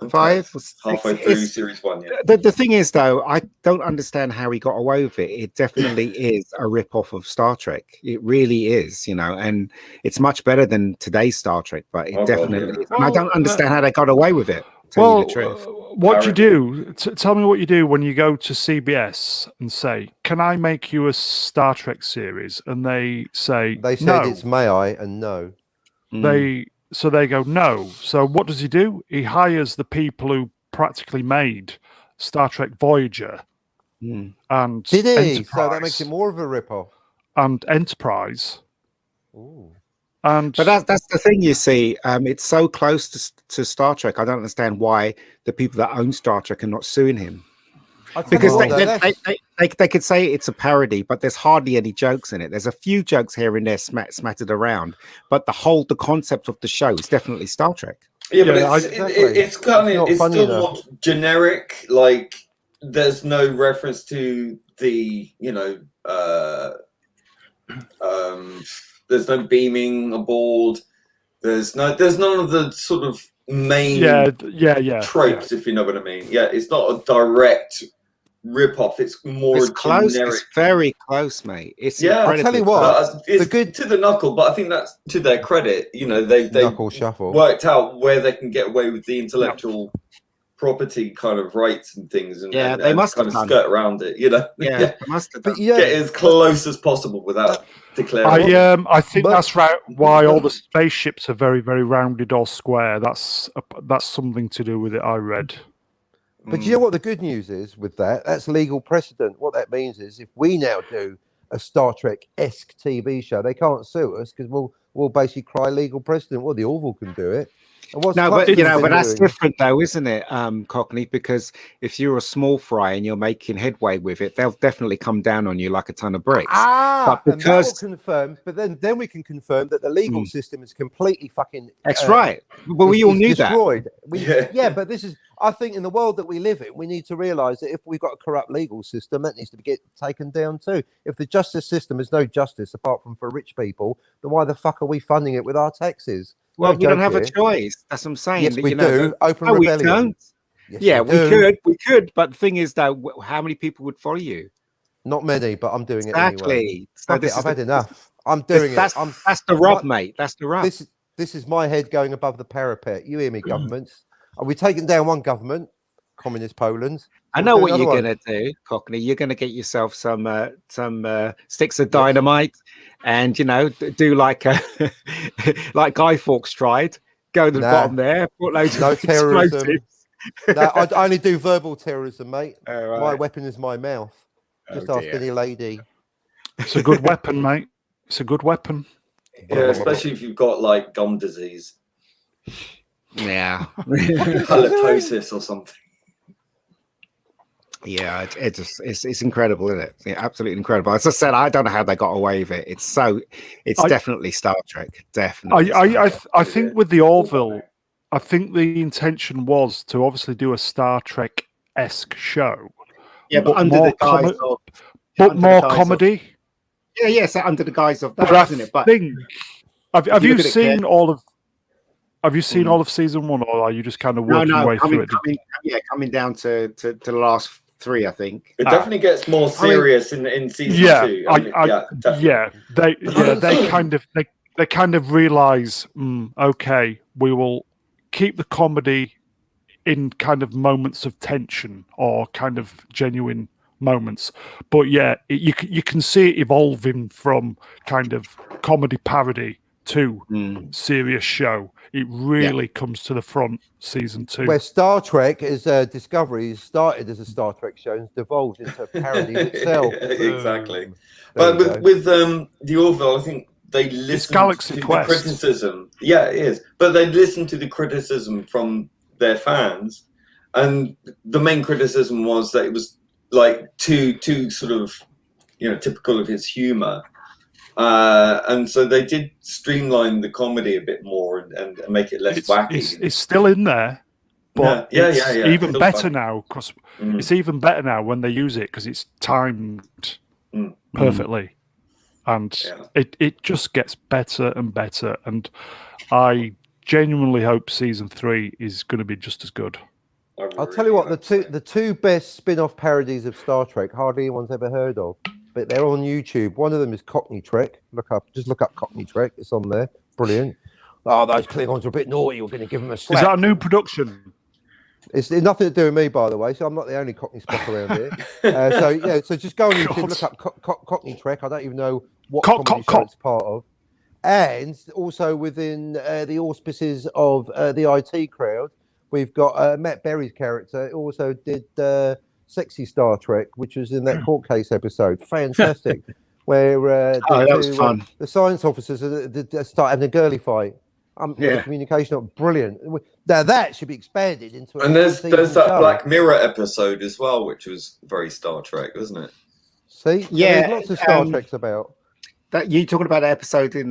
Okay. 5 or 6. Halfway through series 1. Yeah. The thing is, though, I don't understand how he got away with it. It definitely is a rip-off of Star Trek. It really is, and it's much better than today's Star Trek. But it definitely is. And I don't understand how they got away with it. Well, what do you do? Tell me what you do when you go to CBS and say, "Can I make you a Star Trek series?" And they say, "They said no. It's may I?" And no. They go no. So what does he do? He hires the people who practically made Star Trek Voyager, and did he? Enterprise, so that makes it more of a rip-off. And Enterprise. Ooh. But that's the thing, you see. It's so close to Star Trek. I don't understand why the people that own Star Trek are not suing him. Because they could say it's a parody, but there's hardly any jokes in it. There's a few jokes here and there smattered around, but the concept of the show is definitely Star Trek. Yeah, but it's still more generic. Like there's no reference to the there's no beaming aboard. There's none of the sort of main tropes, if you know what I mean. Yeah, it's not a direct rip-off. It's more close. generic. It's very close, mate. It's I'll tell you what. It's good to the knuckle, but I think that's to their credit. They knuckle shuffle worked out where they can get away with the intellectual property kind of rights and things, and they must kind of skirt around it. They must have done. Get as close as possible without declaring. I think that's right. Why all the spaceships are very, very rounded or square. That's something to do with it. I read. But you know what the good news is with that? That's legal precedent. What that means is if we now do a Star Trek-esque TV show, they can't sue us because we'll basically cry legal precedent. Well, the Orville can do it. But that's different though, isn't it, Cockney? Because if you're a small fry and you're making headway with it, they'll definitely come down on you like a ton of bricks. But because and that will confirm, but then we can confirm that the legal system is completely fucking. That's right. But we all knew destroyed. that. But this is. I think in the world that we live in, we need to realise that if we've got a corrupt legal system, that needs to get taken down too. If the justice system is no justice apart from for rich people, then why the fuck are we funding it with our taxes? Well, we don't have a choice. That's what I'm saying. Yes, we do. Open rebellion. We don't. Yes, we could. But the thing is, though, how many people would follow you? Not many, but I'm doing it anyway. So I've had enough. I'm doing it. That's the rub, mate. That's the rub. This is my head going above the parapet. You hear me, governments? Are we taking down one government? Communist Poland. I know what you're going to do, Cockney. You're going to get yourself some sticks of dynamite, and do like like Guy Fawkes tried. Go to the bottom there. Put loads of terrorism. I only do verbal terrorism, mate. Right. My weapon is my mouth. Just ask any lady. It's a good weapon, mate. It's a good weapon. Yeah, especially if you've got like gum disease. Yeah, halitosis or something. Yeah, it's incredible, isn't it? Yeah, absolutely incredible. As I said, I don't know how they got away with it. It's definitely Star Trek. Definitely. I think with the Orville, I think the intention was to obviously do a Star Trek-esque show. Yeah, but under the guise of more comedy. So under the guise of that, isn't it? But have you seen all of? Have you seen all of season 1, or are you just kind of working your way through it? Coming down to the last 3, I think. It definitely gets more serious in season 2. They kind of realize, okay, we will keep the comedy in kind of moments of tension or kind of genuine moments, but you can see it evolving from kind of comedy parody to serious show. It really comes to the front season 2. Where Star Trek is Discovery started as a Star Trek show and devolved into a parody itself. Exactly. But with the Orville, I think they listened to the criticism. Yeah, it is. But they listened to the criticism from their fans, and the main criticism was that it was like too sort of typical of his humor. And so they did streamline the comedy a bit more and make it less wacky. It's still in there, but it's even better now because it's even better now when they use it because it's timed perfectly, and it just gets better and better. And I genuinely hope season 3 is going to be just as good. I'll tell you what, the two best spin-off parodies of Star Trek hardly anyone's ever heard of. But they're on YouTube. One of them is Cockney Trek. Just look up Cockney Trek. It's on there. Brilliant. Oh, those Klingons are a bit naughty. We're going to give them a slap. Is that a new production? It's nothing to do with me, by the way. So I'm not the only Cockney spot around here. So just go on YouTube, look up Cockney Trek. I don't even know what comedy show it's part of. And also within the auspices of the IT crowd, we've got Matt Berry's character. He also did Sexy Star Trek, which was in that court case episode. Fantastic. Where that was fun. The science officers start having a girly fight. Communication, brilliant. Now that should be expanded into. And there's that Black Mirror episode as well, which was very Star Trek, wasn't it? See, there's lots of Star Treks about. That you talking about the episode in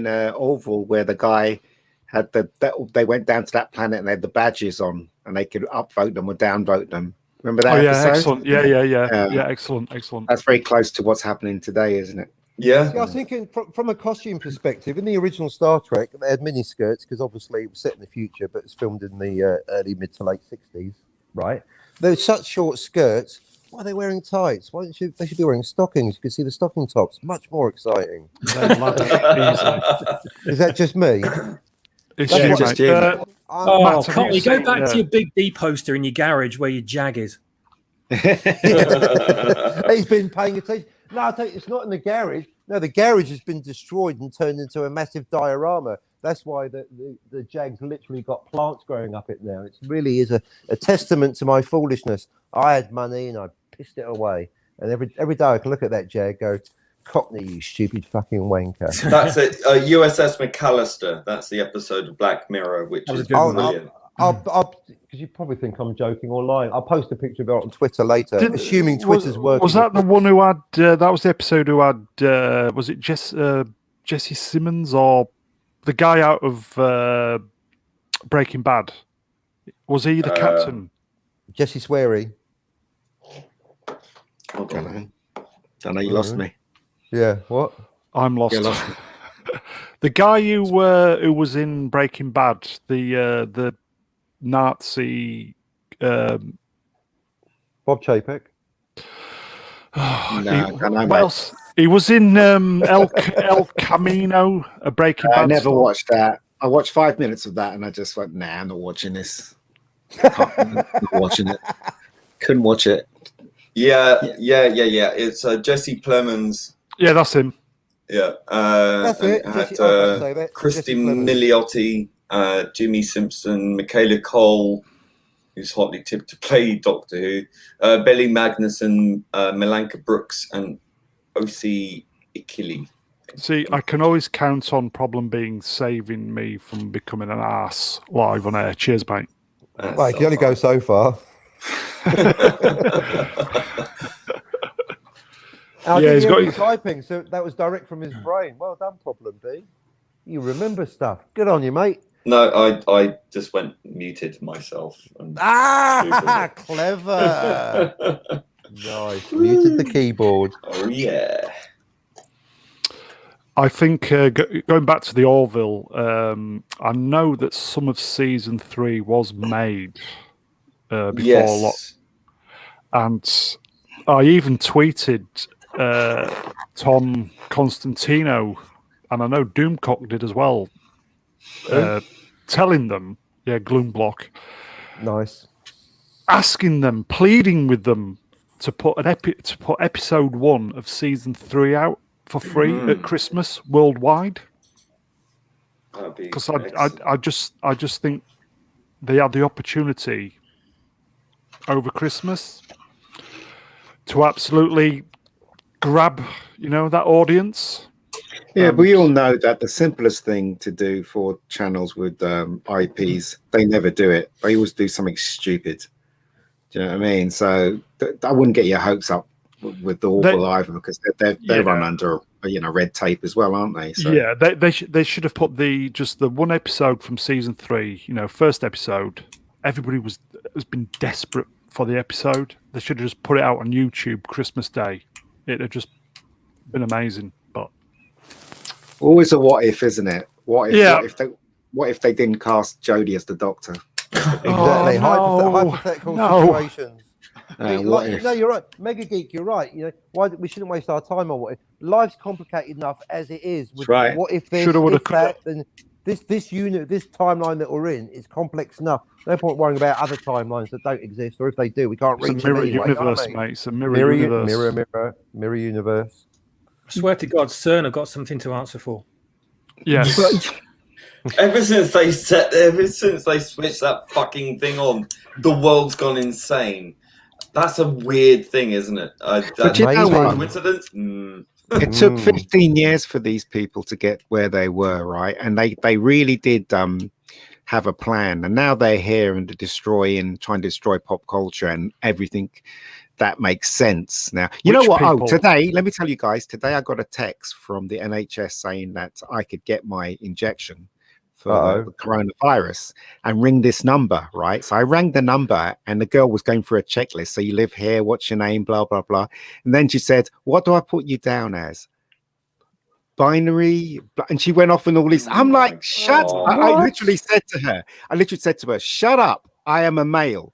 Orville where the guy had they went down to that planet and they had the badges on and they could upvote them or downvote them. Remember that episode? Excellent. Yeah, excellent. That's very close to what's happening today, isn't it? Yeah. See, I was thinking from a costume perspective, in the original Star Trek, they had mini skirts because obviously it was set in the future, but it's filmed in the early mid to late 60s, right? They're such short skirts. Why are they wearing tights? They should be wearing stockings. You can see the stocking tops. Much more exciting. Is that just me? It's just you. Cockney, go back to your Big D poster in your garage where your Jag is. He's been paying attention. No, I'll tell you, it's not in the garage. No, the garage has been destroyed and turned into a massive diorama. That's why the Jag's literally got plants growing up it now. It really is a testament to my foolishness. I had money and I pissed it away. And every day I can look at that Jag, go, Cockney, you stupid fucking wanker. That's it. USS McAllister. That's the episode of Black Mirror, which is brilliant. Because you probably think I'm joking or lying. I'll post a picture of it on Twitter later, assuming Twitter's working. Was that the one who had? That was the episode who had. Was it Jesse Simmons or the guy out of Breaking Bad? Was he the captain? Jesse Sweary. Don't know. You lost me. Yeah. What? I'm lost. The guy who was in Breaking Bad, the Nazi Bob Chapek. He was in El Camino, a Breaking Bad. I never watched that. I watched 5 minutes of that and I just went, nah, I'm not watching this. I'm not watching it. Couldn't watch it. Yeah. It's Jesse Plemons. Yeah, that's him. Yeah. That's it. Christy Milioti, Jimmy Simpson, Michaela Cole, who's hotly tipped to play Doctor Who, Billy Magnuson, Melanka Brooks, and O.C. Ikili. See, I can always count on Problem being saving me from becoming an arse live on air. Cheers, mate. Well, you can only go so far. He's got typing, so that was direct from his brain. Well done, Problem D. You remember stuff. Good on you, mate. No, I just went muted myself. And clever. Nice. Muted the keyboard. Oh, yeah. I think going back to the Orville, I know that some of season 3 was made before a lot. And I even tweeted Tom Constantino, and I know Doomcock did as well, telling them, Gloomblock, nice, asking them, pleading with them to put episode 1 of season 3 out for free at Christmas worldwide. Because I just think they had the opportunity over Christmas to absolutely grab, that audience. Yeah, we all know that the simplest thing to do for channels with IPs, they never do it. They always do something stupid. Do you know what I mean? So I wouldn't get your hopes up with the Orville either, because they run under red tape as well, aren't they? So. Yeah, they should have put the one episode from season 3. First episode. Everybody has been desperate for the episode. They should have just put it out on YouTube Christmas Day. It'd have just been amazing. But always a what if, isn't it? What if they didn't cast Jodie as the Doctor? Exactly. Hypothetical situations. No, you're right. Mega Geek, you're right. Why we shouldn't waste our time on what if. Life's complicated enough as it is. With right. What if this, if that, and this timeline that we're in is complex enough. No point worrying about other timelines that don't exist, or if they do, we can't reach them anyway. Universe, mate. It's a mirror universe. Mirror universe. I swear to God, CERN have got something to answer for. Yes. Ever since they switched that fucking thing on, the world's gone insane. That's a weird thing, isn't it? But you know what? Coincidence? It took 15 years for these people to get where they were, right? And they really did have a plan. And now they're here and trying to destroy pop culture and everything that makes sense. Now, you know what? Today, let me tell you guys, today I got a text from the NHS saying that I could get my injection for the coronavirus and ring this number, right? So I rang the number and the girl was going through a checklist. So you live here, what's your name, blah, blah, blah. And then she said, what do I put you down as? Binary? And she went off and all this. I'm like, shut up. I literally said to her, shut up. I am a male.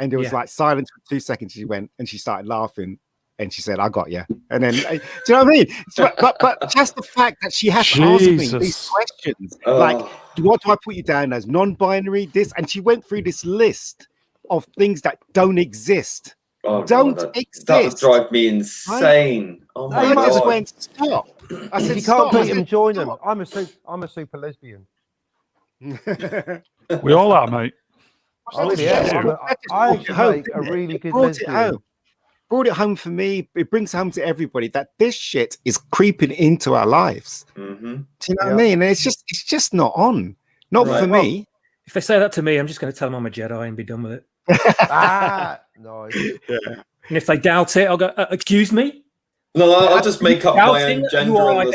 And there was like silence for 2 seconds. She went and she started laughing. And she said, I got you. And then, do you know what I mean? But just the fact that she has to ask me these questions, like, what do I put you down as? Non-binary, this? And she went through this list of things that don't exist. Exist. That would drive me insane. Oh my God. I just went, stop. I said, you can't let him join them. I'm a super lesbian. We all are, mate. I make a really good lesbian. Brought it home for me. It brings home to everybody that this shit is creeping into our lives. Mm-hmm. Do you know what I mean? And it's just not on. Not for me. If they say that to me, I'm just going to tell them I'm a Jedi and be done with it. Nice. Yeah. And if they doubt it, I'll go, excuse me? No, I'll just make up my own gender.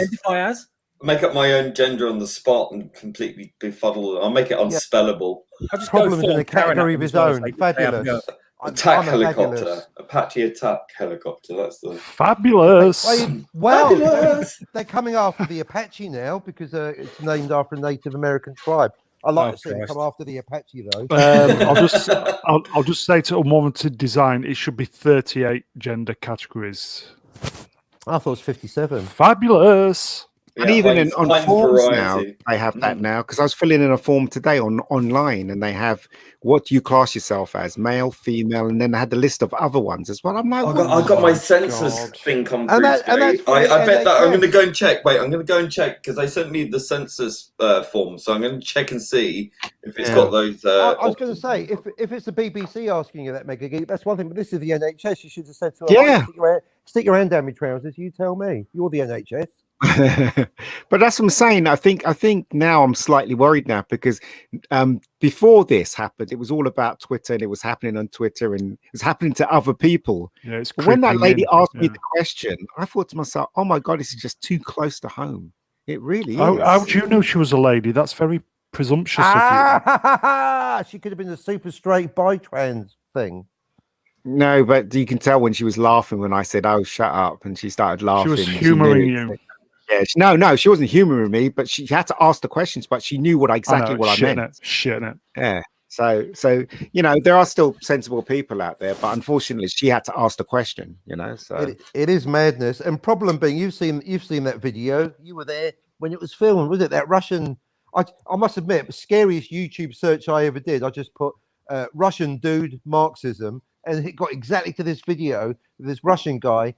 Make up my own gender on the spot and completely befuddle it. I'll make it unspellable. I'll just problems in a category of his own. Fabulous. Attack helicopter, fabulous. Apache attack helicopter. That's the fabulous. They're coming after the Apache now because it's named after a Native American tribe. I like to see them come after the Apache though. I'll just say to Unwarranted Design, it should be 38 gender categories. I thought it was 57. Fabulous. And even on forms now, they have that now, because I was filling in a form today online, and they have what you class yourself as, male, female, and then they had the list of other ones as well. I'm like, I got my census thing come through today. I bet that I'm going to go and check. Wait, I'm going to go and check because they sent me the census form, so I'm going to check and see if it's got those. I was going to say, if it's the BBC asking you that, Mega Geek, that's one thing, but this is the NHS. You should have said to her, stick your hand down my trousers. You tell me. You're the NHS. But that's what I'm saying. I think now I'm slightly worried now because before this happened, it was all about Twitter and it was happening on Twitter and it was happening to other people. Yeah, it's when that lady asked me yeah. the question, I thought to myself, oh my God, this is just too close to home. It really is. How do you know she was a lady? That's very presumptuous of you. She could have been a super straight bi-trans thing. No, but you can tell when she was laughing when I said, oh, shut up. And she started laughing. She was humouring you. Yeah, no, she wasn't humouring me, but she had to ask the questions, but she knew what I meant. Shit. Yeah. So there are still sensible people out there, but unfortunately she had to ask the question, so it is madness. And problem being, you've seen that video. You were there when it was filmed, was it? That Russian, I must admit, the scariest YouTube search I ever did. I just put Russian dude Marxism, and it got exactly to this video. This Russian guy,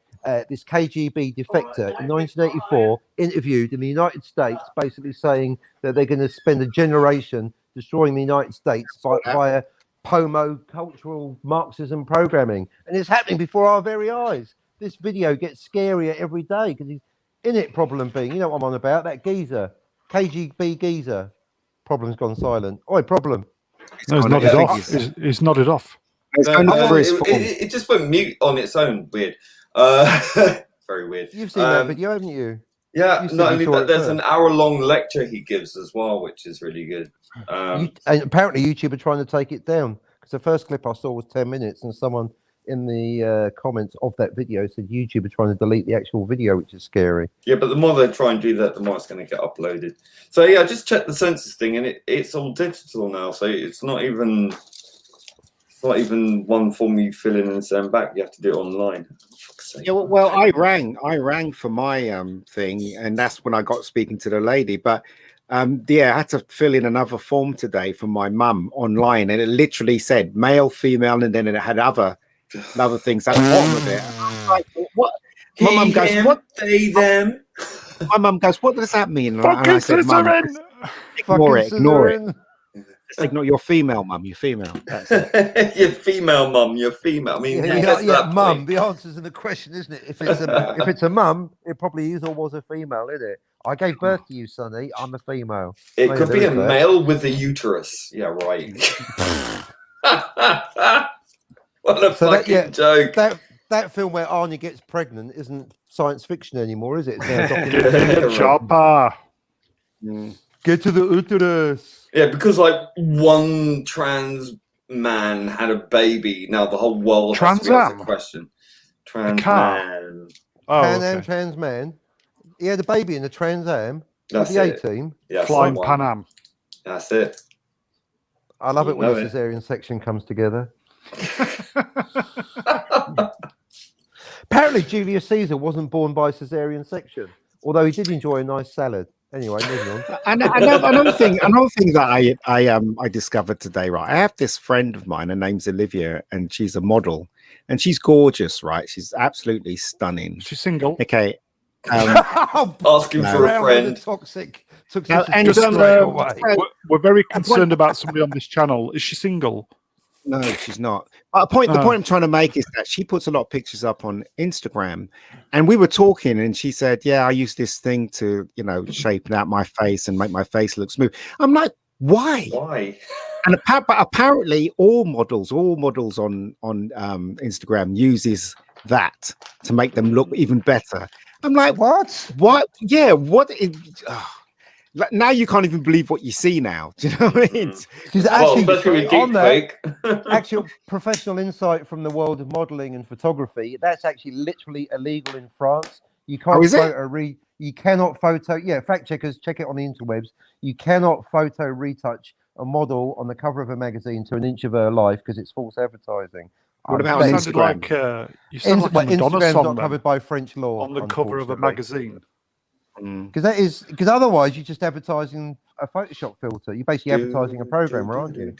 this KGB defector in 1984, interviewed in the United States, basically saying that they're going to spend a generation destroying the United States via Pomo cultural Marxism programming. And it's happening before our very eyes. This video gets scarier every day because he's in it. Problem being, you know what I'm on about, that geezer, KGB geezer. Problem's gone silent. Oi, problem. No, he's nodded off. He's nodded off. It just went mute on its own. Weird. Very weird. You've seen that video, haven't you? Yeah, not only that, there's an hour-long lecture he gives as well, which is really good. And apparently YouTube are trying to take it down because the first clip I saw was 10 minutes and someone in the comments of that video said YouTube are trying to delete the actual video, which is scary. Yeah, but the more they try and do that, the more it's going to get uploaded. So yeah, I just checked the census thing and it's all digital now, so it's not even one form you fill in and send back. You have to do it online. Yeah, well, I rang for my thing, and that's when I got speaking to the lady. But I had to fill in another form today for my mum online, and it literally said male, female, and then it had other things at the bottom of it. Like, what? My mum goes, "What they them?" My mum goes, "What does that mean?" And I said, "Mum, ignore it." Ignore your female, mum. You're female. That's it. You're female, mum. You're female. I mean, mum. The answer's in the question, isn't it? If it's a mum, it probably is or was a female, isn't it? I gave birth to you, Sonny. I'm a female. It could be a male with a uterus. Yeah, right. What a fucking joke. That film where Arnie gets pregnant isn't science fiction anymore, is it? It's Chopper. Get to the uterus. Yeah, because like one trans man had a baby. Now the whole world has to ask the question. Trans man. Trans man. He had a baby in a Trans Am. That's the it. A-team. Yeah, Flying Pan Am. That's it. I love it when the cesarean section comes together. Apparently, Julius Caesar wasn't born by cesarean section, although he did enjoy a nice salad. Anyway, moving on. Another thing that I discovered today, right? I have this friend of mine, her name's Olivia, and she's a model, and she's gorgeous, right? She's absolutely stunning. She's single. Okay. Asking for a friend. Toxic. We're very concerned about somebody on this channel. Is she single? No, she's not. The point I'm trying to make is that she puts a lot of pictures up on Instagram, and we were talking, and she said, "Yeah, I use this thing to, shape out my face and make my face look smooth." I'm like, "Why? Why?" And apparently, all models on Instagram uses that to make them look even better. I'm like, what? What? Yeah, what? Now you can't even believe what you see now. Do you know what I mean? Because actually, on that, actual professional insight from the world of modelling and photography, that's actually literally illegal in France. You can't you cannot photo. Yeah, fact checkers, check it on the interwebs. You cannot photo retouch a model on the cover of a magazine to an inch of her life because it's false adversation. What about on Instagram? You sound like a Madonna Instagram's song not covered by French law on the cover of a magazine. Because otherwise you're just advertising a Photoshop filter. You're basically advertising a program, aren't you?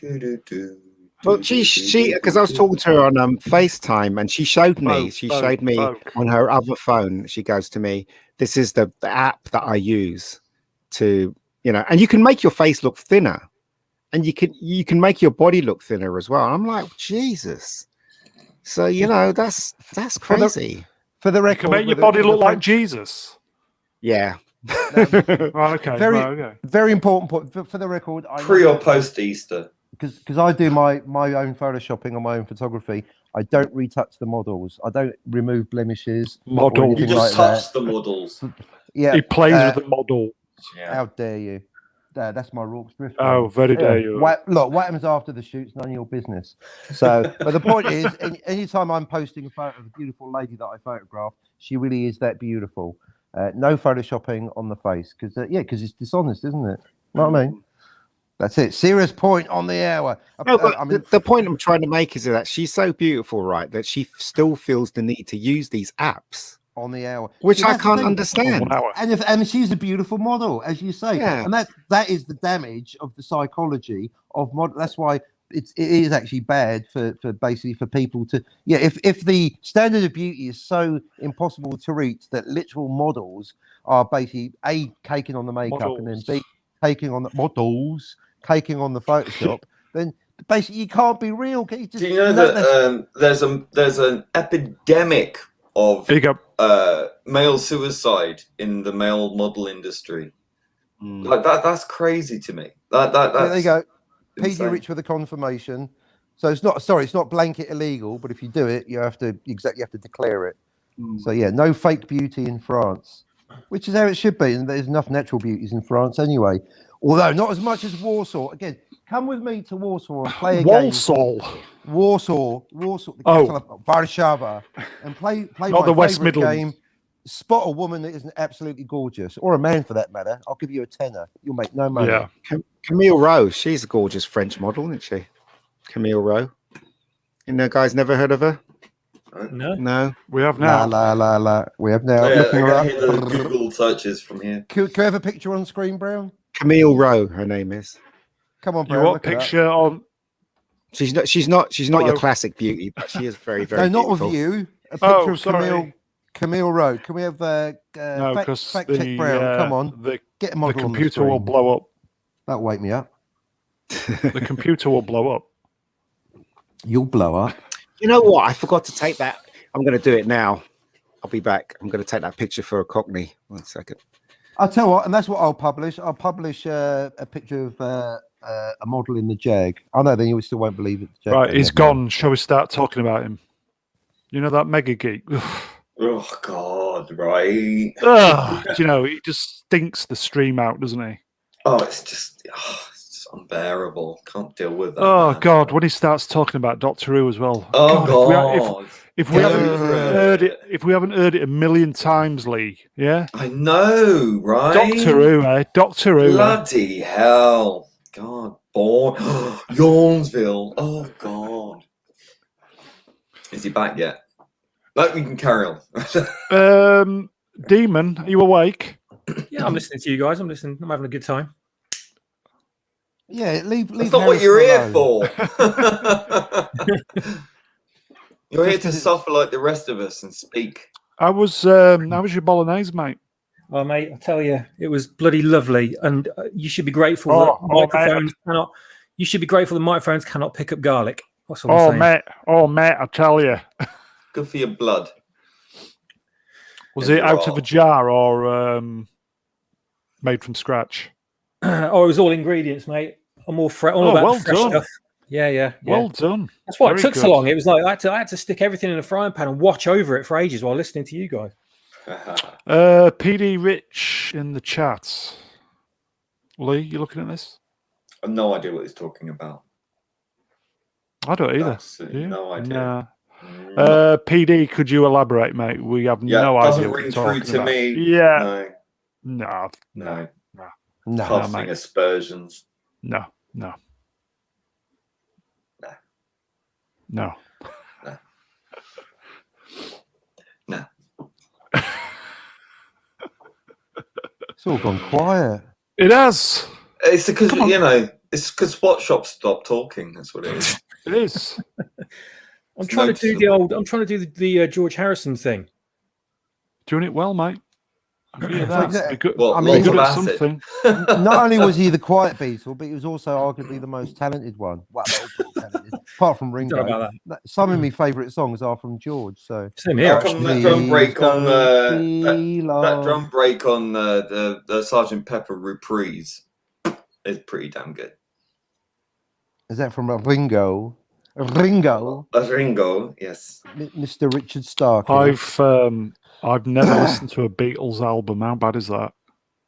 Well, she because I was talking to her on FaceTime, and she showed me on her other phone. She goes to me, "This is the app that I use to, and you can make your face look thinner, and you can make your body look thinner as well." I'm like, Jesus. So that's crazy. For the record, you can make your body look like Jesus. Yeah. Okay. Very important point for the record. Pre or post Easter? Because I do my own photoshopping on my own photography. I don't retouch the models. I don't remove blemishes. Models. You just touch the models. Yeah. He plays with the model. Yeah. How dare you? That's my Rorke's drift. Oh, very dare you. Look, what happens after the shoot's none of your business. So, but the point is, anytime I'm posting a photo of a beautiful lady that I photographed, she really is that beautiful. No photoshopping on the face, because it's dishonest, isn't it? You know what I mean? That's it. Serious point on the hour. No, but the point I'm trying to make is that she's so beautiful, right, that she still feels the need to use these apps on the hour, which I can't understand. And she's a beautiful model, as you say, and that is the damage of the psychology of model. That's why it is actually bad for basically for people to if the standard of beauty is so impossible to reach that literal models are basically A, caking on the makeup and then B, caking on the models, caking on the Photoshop, then basically you can't be real. Do you know that there's an epidemic of male suicide in the male model industry? Like that's crazy to me. That's there you go. PG Rich with a confirmation. So it's not blanket illegal, but if you do it, you have to declare it. So no fake beauty in France, which is how it should be. And there's enough natural beauties in France anyway. Although not as much as Warsaw. Again, come with me to Warsaw and play a game. Warsaw, the capital of Warszawa, and play not the West Midlands game. Spot a woman that isn't absolutely gorgeous, or a man for that matter. I'll give you a tenner. You'll make no money. Yeah. Camille Rowe, she's a gorgeous French model, isn't she? Camille Rowe. You know, guys, never heard of her? No. We have now. La. We have now. Yeah, I can hear the Google searches from here. Can I have a picture on screen, Brown? Camille Rowe, her name is. Come on, Brown. You want picture on? She's not your classic beauty, but she is very, very beautiful. Not of you. A picture of Camille Rowe. Can we have fact check Brown? Come on. Get a model. The computer will blow up. That'll wake me up. The computer will blow up. You'll blow up. You know what? I forgot to take that. I'm going to do it now. I'll be back. I'm going to take that picture for a Cockney. 1 second. I'll tell you what, and that's what I'll publish. I'll publish a picture of a model in the Jag. I know, then you still won't believe it. Right, he's gone. Shall we start talking about him? You know that mega geek? Oh, God, right. You know, he just stinks the stream out, doesn't he? Oh, it's just unbearable. Can't deal with that. Oh, man. God, when he starts talking about Doctor Who as well. Oh, God. If we haven't heard it a million times, Lee, yeah? I know, right? Doctor Who, Doctor Who. Bloody hell. God, born. Yawnsville. Oh, God. Is he back yet? No, we can carry on. Demon, are you awake? Yeah, I'm listening to you guys. I'm listening. I'm having a good time. Yeah, leave. That's not what you're here for. You're here to suffer like the rest of us and speak. How was your bolognese, mate? Well, mate, I tell you, it was bloody lovely, and you should be grateful that microphones cannot. You should be grateful the microphones cannot pick up garlic. That's all I'm saying. Mate, I tell you. Good for your blood. Was it out of a jar or made from scratch? It was all ingredients, mate. I'm all about the fresh stuff. Yeah. Well done. That's why it took so long. It was like I had to stick everything in a frying pan and watch over it for ages while listening to you guys. PD Rich in the chat. Lee, you looking at this? I have no idea what he's talking about. I don't either. No idea. Nah. PD, could you elaborate, mate? We have no idea what you're talking about. Doesn't ring through to me. Yeah. No. Mate. Aspersions. No. It's all gone quiet. It has. It's because it's because Spotshop stopped talking. That's what it is. It is. I'm trying to do the George Harrison thing. Doing it well, mate. Yeah, that's good. Well, I mean, good at something. Not only was he the quiet Beatle, but he was also arguably the most talented one. Well, they're all pretty talented, apart from Ringo. Some of my favourite songs are from George. So same here. That drum break on that drum break on the Sgt. Pepper reprise is pretty damn good. Is that from Ringo? Ringo, yes. Mr. Richard Stark. I've never listened to a Beatles album. How bad is that?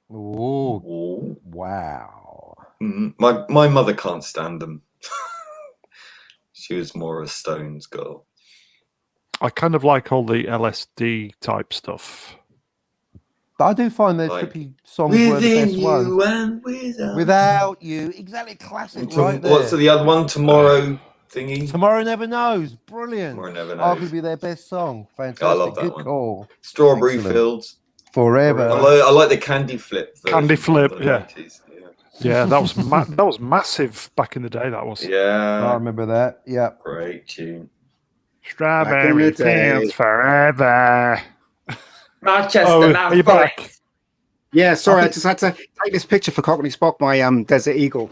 Oh, wow. My mother can't stand them. She was more a Stones girl. I kind of like all the LSD type stuff. But I do find their trippy songs were the best ones. And without you, exactly, classic, right there. What's the other one? Tomorrow thingy. Tomorrow Never Knows, brilliant. Tomorrow Never Knows. Arguably their best song. Fantastic. I love that Good one. Call. Strawberry Fields. Forever. I like the Candy Flip. Candy Flip, yeah. 90s. Yeah, that was that was massive back in the day. That was. Yeah, I remember that. Yeah, great tune. Strawberry Fields forever. Manchester, are you back? Yeah, sorry, I just had to take this picture for Cockney Spock, my Desert Eagle.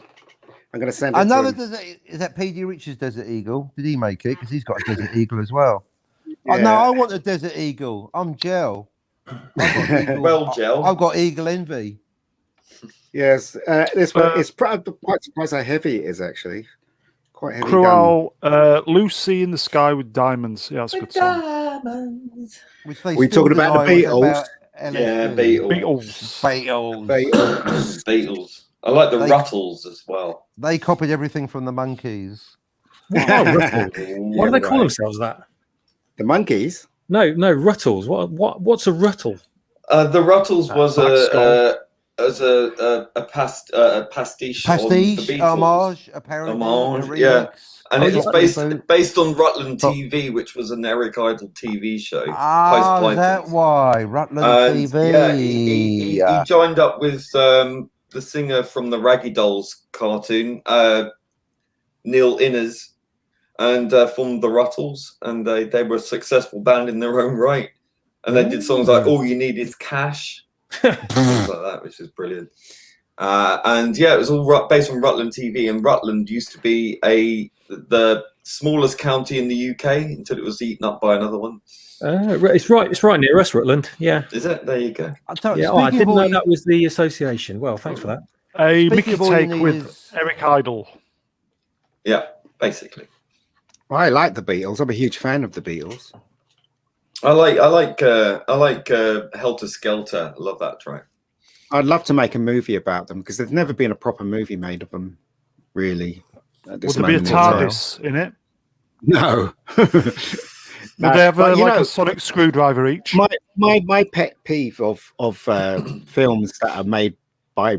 I'm going to send it another to him. Desert. Is that P.D. Richards' Desert Eagle? Did he make it? Because he's got a Desert Eagle as well. Yeah. No, I want a Desert Eagle. I'm Gel. Gel. I've got Eagle envy. Yes, it's quite surprised how heavy it is, actually. Quite heavy. Cruel, Lucy in the Sky with Diamonds. Yeah, that's a good song. We're talking about the Beatles. Beatles. I like the Ruttles as well. They copied everything from the Monkees. Why do they call themselves that? The Monkees? No, Ruttles. What's a Ruttle? The Ruttles was a pastiche on the Beatles. Homage, apparently. Yeah. And it's based on Rutland TV, which was an Eric Idle TV show. Is that why? Rutland TV. Yeah, he joined up with the singer from the Raggy Dolls cartoon, Neil Innes, and formed the Ruttles. And they were a successful band in their own right. And they did songs like All You Need Is Cash. Things like that, which is brilliant. And yeah, it was all based on Rutland TV, and Rutland used to be the smallest county in the UK until it was eaten up by another one. It's right near us, Rutland. Yeah, is it? There you go. I didn't know that was the association. Well, thanks for that. A Mickey take with Eric Idle. Yeah, basically. Well, I like the Beatles. I'm a huge fan of the Beatles. I like Helter Skelter. I love that track. I'd love to make a movie about them because there's never been a proper movie made of them, really. Would there be a TARDIS in it? No. Would they have a sonic screwdriver each? My pet peeve of films that are made by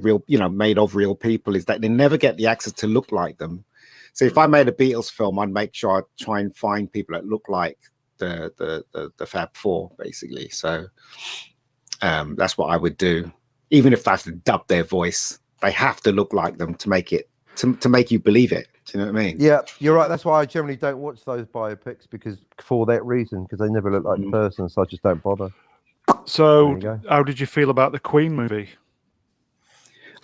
made of real people is that they never get the actors to look like them. So if I made a Beatles film, I'd make sure I'd try and find people that look like the Fab Four, basically. So that's what I would do. Even if I have to dub their voice, they have to look like them to make it to make you believe it. Do you know what I mean? Yeah, you're right. That's why I generally don't watch those biopics for that reason, because they never look like the person, so I just don't bother. So, how did you feel about the Queen movie?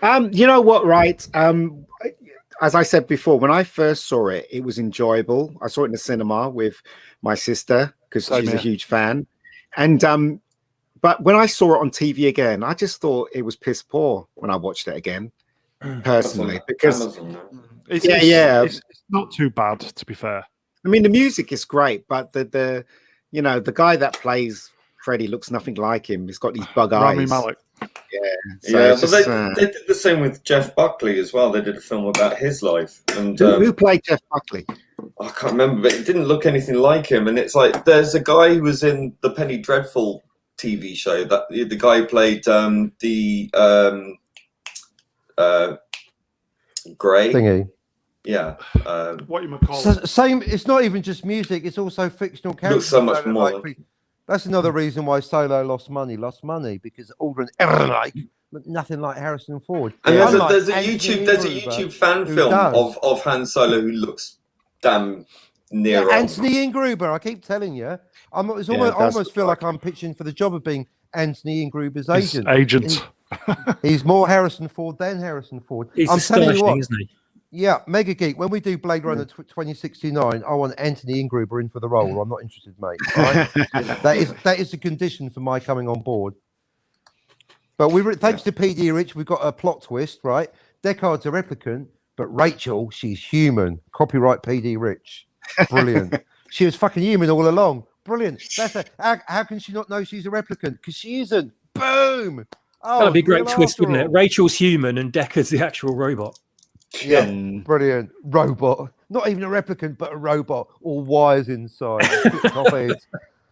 You know what, right? As I said before, when I first saw it, it was enjoyable. I saw it in the cinema with my sister because she's a huge fan, and but when I saw it on TV again, I just thought it was piss poor when I watched it again, personally, because it's not too bad, to be fair. I mean, the music is great, but the guy that plays Freddie looks nothing like him. He's got these bug eyes. Rami Malek. Yeah, but they did the same with Jeff Buckley as well. They did a film about his life. And who played Jeff Buckley? I can't remember, but it didn't look anything like him. And it's like there's a guy who was in the Penny Dreadful TV show, that the guy who played Grey thingy. Yeah. What you call it? Same. It's not even just music. It's also fictional characters. So much more. That's another reason why Solo lost money because Aldrin looked nothing like Harrison Ford. And there's a YouTube fan film of Han Solo who looks damn near Anthony Ingruber. I keep telling you, I almost feel like I'm pitching for the job of being Anthony Ingruber's agent. Agent. He's more Harrison Ford than Harrison Ford. He's astonishing, isn't he? Yeah, Mega Geek. When we do Blade Runner 2069, I want Anthony Ingruber in for the role. I'm not interested, mate. Right? that is the condition for my coming on board. But thanks to PD Rich, we've got a plot twist, right? Deckard's a replicant, but Rachel, she's human. Copyright PD Rich. Brilliant. She was fucking human all along. Brilliant. How can she not know she's a replicant? Because she isn't. Boom. Oh, that'd be a great twist, wouldn't it? Rachel's human and Deckard's the actual robot. Yeah, brilliant. Robot. Not even a replicant, but a robot. All wires inside.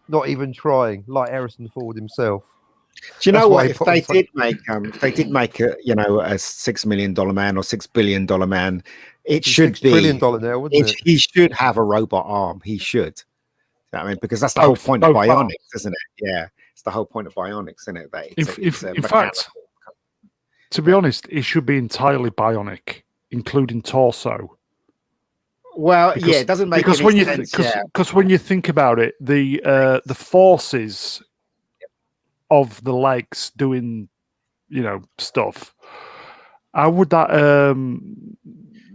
Not even trying, like Harrison Ford himself. Do you know what? If they did make a $6 million man or $6 billion man, it should be $6 trillion now, wouldn't it? He should have a robot arm. He should. I mean, because that's the whole point of bionics, isn't it? Yeah, it's the whole point of bionics, isn't it? That in fact, to be honest, it should be entirely bionic, including torso. Well, it doesn't make any sense. Because when you think about it, the forces of the legs doing, stuff. How would that, when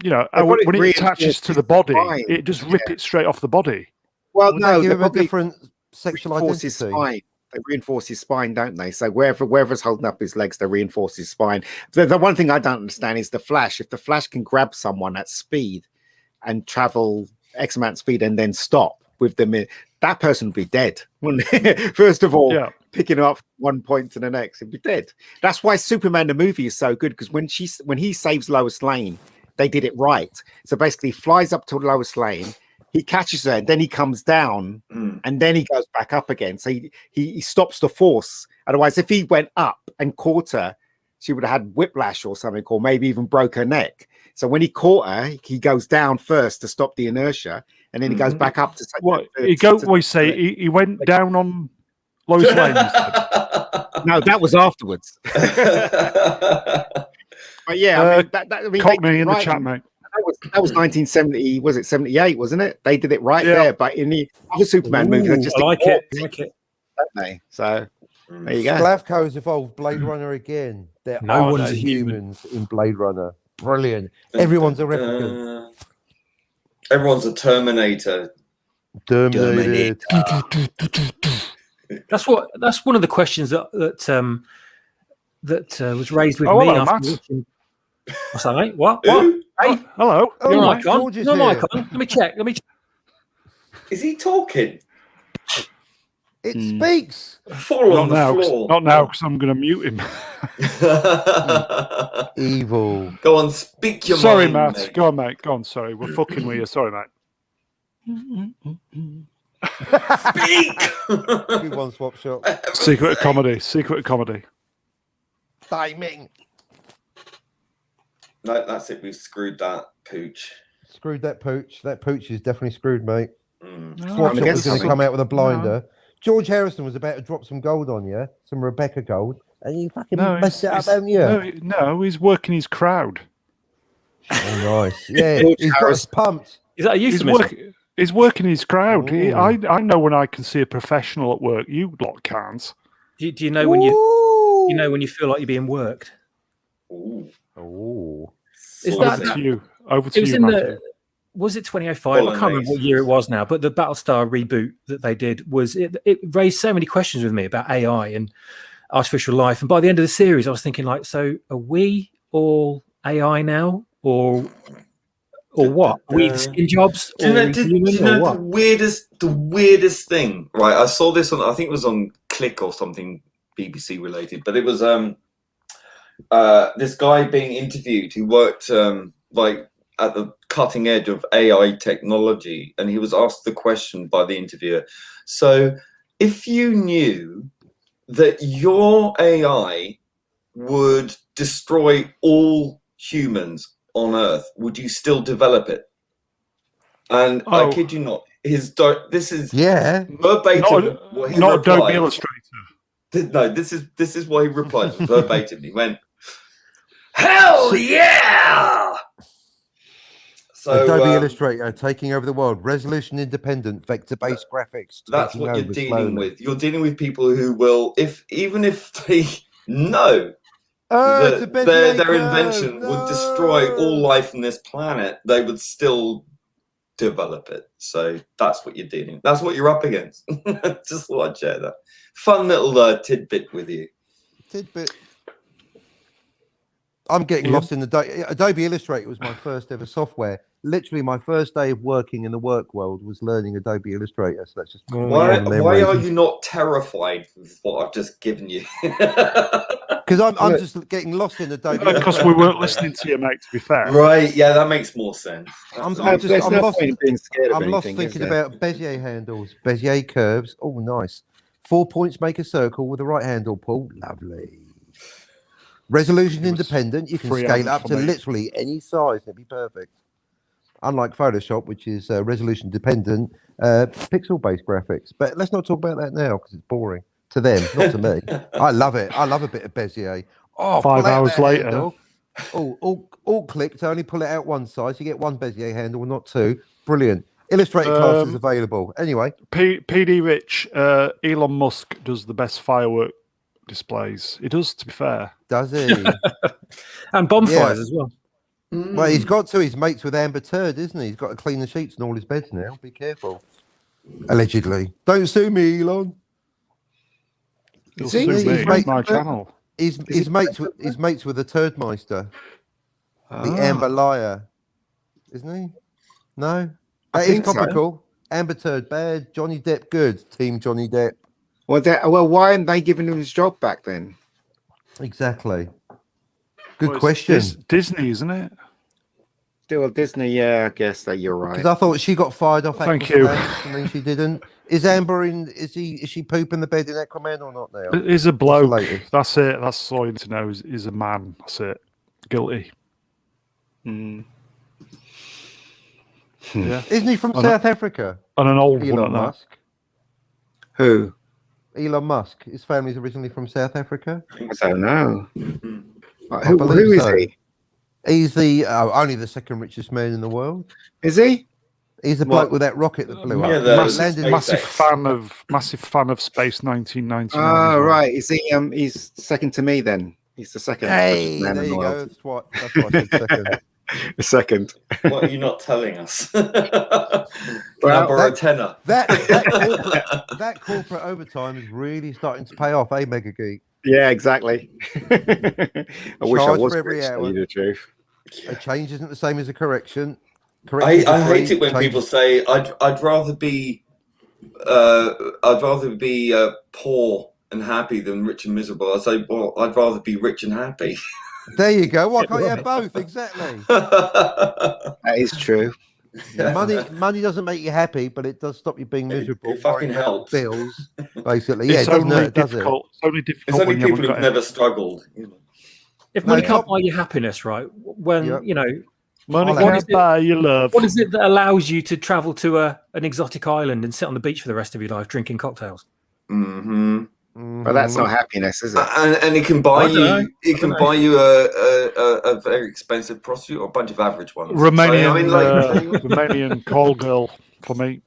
it attaches to the body, it just rip it straight off the body? Well, no, they give him a different sexual identity. His spine. They reinforce his spine, don't they? So wherever's holding up his legs, they reinforce his spine. The one thing I don't understand is the Flash. If the Flash can grab someone at speed and travel X amount of speed and then stop with them, that person would be dead, wouldn't it? First of all, picking up one point to the next, he'd be dead. That's why Superman the movie is so good, because when he saves Lois Lane, they did it right. So basically, he flies up to Lois Lane. He catches her, and then he comes down, and then he goes back up again. So he stops the force. Otherwise, if he went up and caught her, she would have had whiplash or something, or maybe even broke her neck. So when he caught her, he goes down first to stop the inertia, and then he goes back up to. He went down on Lois Lane. No, that was afterwards. But yeah, Cockney in the chat, mate. That was 1970. Was it 78? Wasn't it? They did it right there. But in the other Superman movie, they just like it. Don't they? So there you go. Slavko's evolved Blade Runner again. There are no humans in Blade Runner. Brilliant. Everyone's a replicant. Everyone's a Terminator. Terminated. That's one of the questions that was raised with me after watching. What's that, mate? What? Hey? Hello. Your mic on? Your mic on? Let me check. Is he talking? It speaks. Fall on the floor. Not now, because I'm going to mute him. Evil. Go on, speak your mind. Sorry, Matt. Mate. Go on, mate. Go on. Sorry, we're fucking with you. Sorry, mate. Speak. One swap shot. Secret of comedy. Timing. No, that's it. We've screwed that pooch. Screwed that pooch. That pooch is definitely screwed, mate. Swap shot was going to come out with a blinder. No. George Harrison was about to drop some gold on you, some Rebecca gold, and you fucking messed it up, haven't you? No, he's working his crowd. Oh, nice. Yeah, he's got us pumped. Is that a euphemism? He's working his crowd. I know when I can see a professional at work. You lot can't. Do you know when you feel like you're being worked? Oh. Over to you, Matthew. Was it 2005? I can't remember what year it was now, but the Battlestar reboot that they did was it raised so many questions with me about AI and artificial life. And by the end of the series, I was thinking, like, so are we all AI now, or what? Are we skin jobs? Do you know the weirdest thing? Right, I saw this on. I think it was on Click or something BBC related, but it was this guy being interviewed who worked at the cutting edge of AI technology, and he was asked the question by the interviewer, so if you knew that your AI would destroy all humans on Earth, would you still develop it? And I kid you not, this is verbatim. Not Adobe Illustrator. No, this is what he replied verbatim. He went, "Hell yeah!" So Adobe Illustrator taking over the world, resolution independent, vector-based graphics. That's what you're dealing with. You're dealing with people who will, even if they know that their invention would destroy all life on this planet, they would still develop it. So that's what you're dealing with. That's what you're up against. Just thought I'd share that. Fun little tidbit with you. Tidbit. I'm getting lost in the Adobe Illustrator was my first ever software. Literally, my first day of working in the work world was learning Adobe Illustrator. So that's just why are you not terrified with what I've just given you? Because I'm just getting lost in Adobe. Because we weren't listening to you, mate. To be fair, right? Yeah, that makes more sense. I'm lost thinking about Bezier handles, Bezier curves. Oh, nice. 4 points make a circle with the right handle pull. Lovely. Resolution independent. You can scale up to literally any size. It'd be perfect. Unlike Photoshop, which is resolution dependent, pixel-based graphics. But let's not talk about that now because it's boring to them, not to me. I love it. I love a bit of Bezier. Oh, 5 hours later. Alt click to only pull it out one side. So you get one Bezier handle, not two. Brilliant. Illustrator class is available. Anyway. PD Rich, Elon Musk does the best firework displays. He does, to be fair. Does he? And bonfires as well. Well, he's got to. He's mates with Amber Turd, isn't he? He's got to clean the sheets in all his beds now. Be careful. Allegedly. Don't sue me, Elon. He'll sue me. My channel. He's mates with the Turdmeister. The Amber Liar. Isn't he? No? That is topical. So. Amber Turd bad. Johnny Depp good. Team Johnny Depp. Well, why aren't they giving him his job back then? Exactly. Good question. Disney, isn't it? Still Disney, yeah, I guess that you're right. Because I thought she got fired off. Thank you. And then she didn't. Is Amber in? Is she pooping the bed in Aquaman or not now? He's a bloke. That's it. That's all you need to know. Is a man. That's it. Guilty. Yeah. Isn't he from South Africa? And an old Elon one. Musk. Who? Elon Musk. His family's originally from South Africa. I don't know. Who is he? He's the only the second richest man in the world. Is he? He's the bloke with that rocket that blew up. Massive fan of Space 1999. Oh, right. Is he? He's second to me then. He's the second. Hey, there you go. That's why I said second. A second. What are you not telling us? Borrow a tenner. That corporate overtime is really starting to pay off, Mega Geek? Yeah, exactly. I wish I was for every hour. The truth. A change isn't the same as a correction. I hate it when people say, "I'd rather be poor and happy than rich and miserable." I say, "Well, I'd rather be rich and happy." There you go. Why can't you have both? Exactly. That is true. Yeah. Money doesn't make you happy, but it does stop you being miserable. It fucking helps. Bills, basically. Yeah, it doesn't hurt, does it? It's only difficult. It's only people who've never struggled. You know. If money can't buy you happiness, right? When you know, money can't buy you love. What is it that allows you to travel to an exotic island and sit on the beach for the rest of your life drinking cocktails? But that's not happiness, is it? And it can buy you. It can buy you a very expensive prostitute or a bunch of average ones. Romanian call girl for me.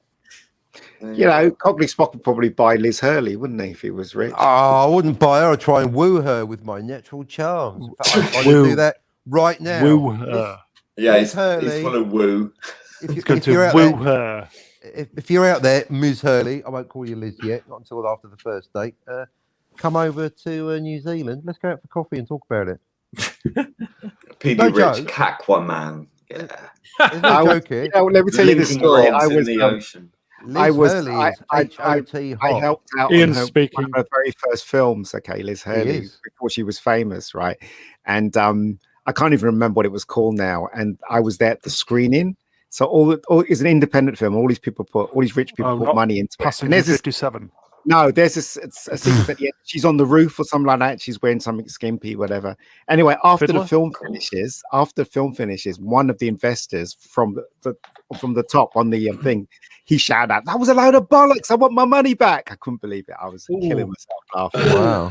You know, Cockney Spock would probably buy Liz Hurley, wouldn't he, if he was rich? Oh, I wouldn't buy her. I'd try and woo her with my natural charms. In fact, I'd do that right now. Woo her. Yeah, he's full of woo. If you're out there, Ms. Hurley, I won't call you Liz yet, not until after the first date. Come over to New Zealand. Let's go out for coffee and talk about it. PD Rich, Kakwa man. Yeah. There's no joke here. Let me tell you this story. I was in the ocean. Liz Hurley is H-O-T I helped out Ian on her, speaking. one of her very first films, Liz Hurley, before she was famous, right? And I can't even remember what it was called now. And I was there at the screening. So all it's an independent film. All these rich people put money into it. Passenger 57. No, there's a sequence at the end. She's on the roof or something like that. She's wearing something skimpy, whatever. Anyway, after the film finishes, one of the investors from the top on the thing, he shouted out, "That was a load of bollocks! I want my money back!" I couldn't believe it. I was killing myself laughing. Wow,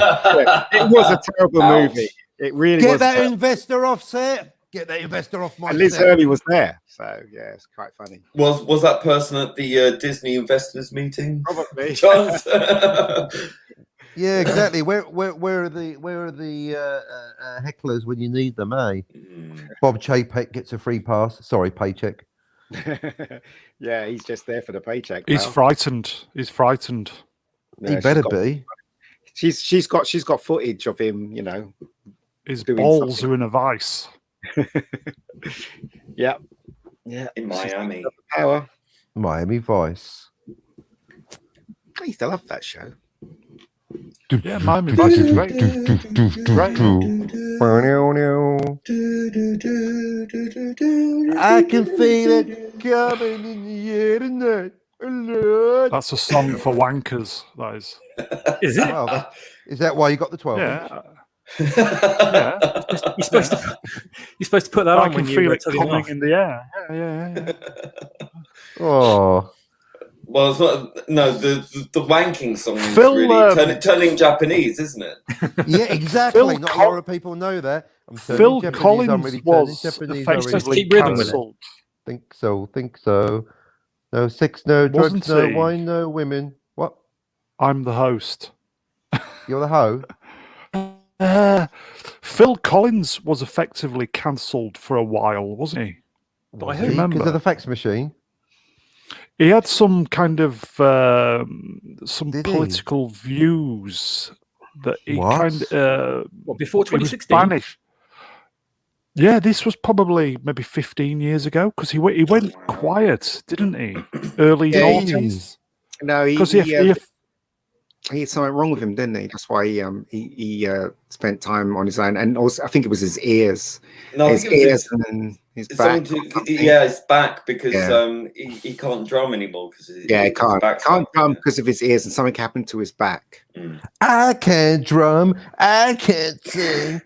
it was a terrible movie. It really was. Get that investor off set. Get that investor off my And Liz set. Hurley was there, so yeah, it's quite funny. Was that person at the Disney investors meeting? Probably. Charles? Yeah, exactly. Where are the hecklers when you need them, eh? Bob Chapek gets a free pass. Sorry, paycheck. Yeah, he's just there for the paycheck. He's frightened. He's frightened. He better be. She's got footage of him, you know. His balls are in a vice. Yeah. In Miami. Power. Miami Vice. I used to love that show. Yeah, Miami Vice is great. I can feel it coming in the air tonight. That's a song for wankers, that is. Is it? Wow, is that why you got the 12? Yeah. You're supposed to put that I on can when feel you it coming in the air. Yeah. Oh. Well, it's not, no, the wanking song is Phil, really turning Japanese, isn't it? Yeah, exactly. Not a lot of people know that. Phil Japanese, Collins really was Japanese, effectively keep rhythm with it. cancelled. Think so. No sex, no drugs, Wasn't no he? wine, no women. What? I'm the host. You're the hoe? Phil Collins was effectively cancelled for a while, wasn't he? By I who? remember. Because of the fax machine. He had some kind of some Did he? political views that he What? kind of Before he was 2016? banished. Yeah, this was probably maybe 15 years ago because he went quiet, didn't he? Early Yeah, noughties. No, Because he had something wrong with him, didn't he? That's why he spent time on his own, and also I think it was his ears, and then his back. His back because he can't drum anymore because he can't drum because of his ears, and something happened to his back. I can't drum, I can't sing,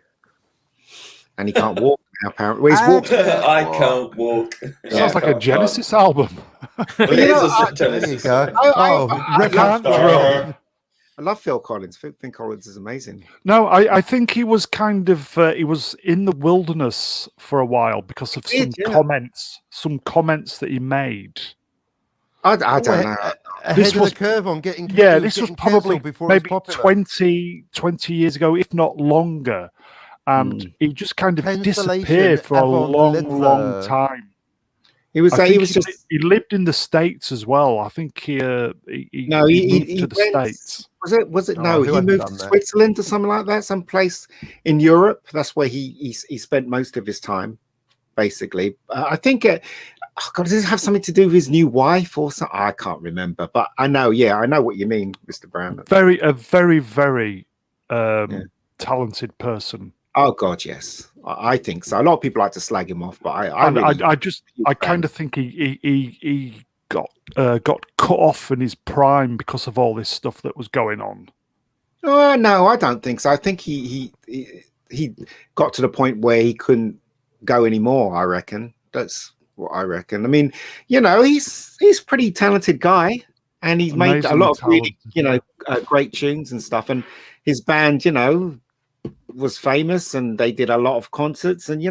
and he can't walk now. Apparently, he's walking. I can't walk. Sounds like a Genesis album. Well, it is a Genesis. I can't drum. I love Phil Collins. Phil Collins is amazing. No, I think he was kind of he was in the wilderness for a while because of some comments that he made. I don't know. Ahead of the curve on getting this was probably before maybe 20 years ago, if not longer, and he just kind of disappeared for a long time. He lived in the States as well. I think he moved to the States. Was it? No, he moved to Switzerland or something like that. Some place in Europe. That's where he spent most of his time, basically. I think. Does this have something to do with his new wife or something? I can't remember, but I know. Yeah, I know what you mean, Mr. Brown. A very talented person. Oh God, yes, I think so. A lot of people like to slag him off, but I kind of think he got cut off in his prime because of all this stuff that was going on. Oh no, I don't think so. I think he got to the point where he couldn't go anymore. I reckon that's what I reckon. I mean, he's a pretty talented guy, and he's made a lot of really great tunes and stuff. And his band, was famous, and they did a lot of concerts, and he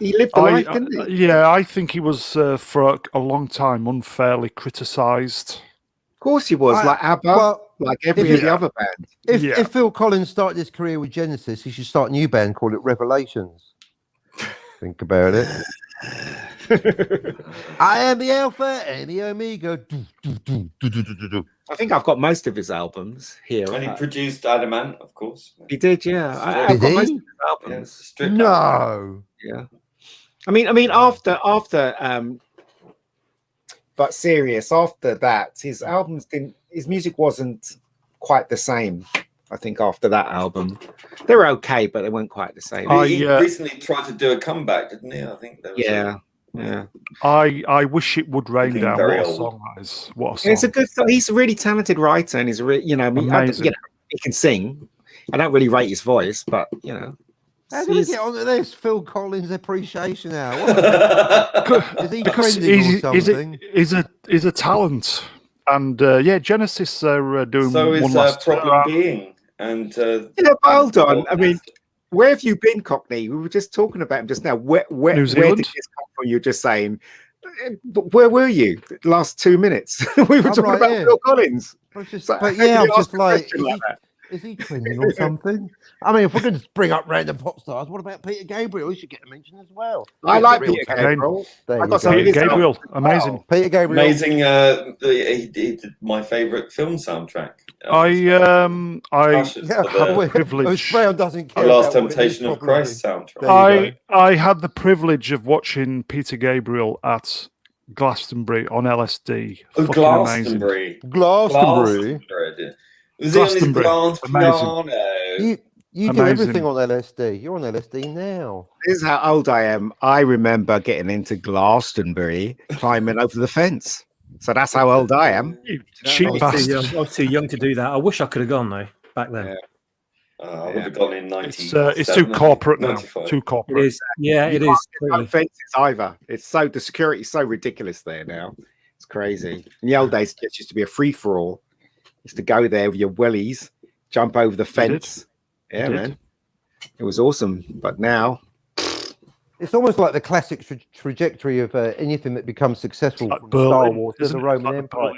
lived a life, didn't he? Yeah, I think he was for a long time unfairly criticised. Of course he was, like ABBA, like every other band. If Phil Collins started his career with Genesis, he should start a new band, call it Revelations. Think about it. I am the Alpha and the Omega. I think I've got most of his albums here. And he produced Adamant, of course. He did, yeah. I've got most of his albums. No. Yeah. I mean, after, but serious. After that, his music wasn't quite the same. I think after that album, they were okay, but they weren't quite the same. He recently tried to do a comeback, didn't he? I think there was Yeah. I wish it would rain down. What a song that is! What a song! It's a good. He's a really talented writer, and he's he can sing. I don't really rate his voice, but How do we get onto this Phil Collins appreciation hour? Is he trending or something? He's a talent, and Genesis are doing. So is one last Problem Being, and but hold on. I mean, where have you been, Cockney? We were just talking about him just now. Where did this come from? You're just saying, where were you the last 2 minutes? We were talking about Phil Collins. I'm just like, is he trending or something? I mean, if we're going to bring up random pop stars, what about Peter Gabriel? He should get a mention as well. I like Peter Gabriel. Peter Gabriel, amazing. Peter Gabriel, amazing. He did my favourite film soundtrack. I had the privilege. Brown doesn't care. Last Temptation of Christ soundtrack. I had the privilege of watching Peter Gabriel at Glastonbury on LSD. Glastonbury. Was it on his Glastonbury piano? You do everything on LSD. You're on LSD now. This is how old I am. I remember getting into Glastonbury, climbing over the fence. So that's how old I am. I was too young to do that. I wish I could have gone though back then. I would have gone in 90. It's too corporate now. Too corporate. It is. Yeah, it is. No fences either. It's so the security is so ridiculous there now. It's crazy. In the old days, it used to be a free for all. Used to go there with your wellies, jump over the fence. Yeah, man. It was awesome. But now it's almost like the classic trajectory of anything that becomes successful from Star Wars to the Roman Empire.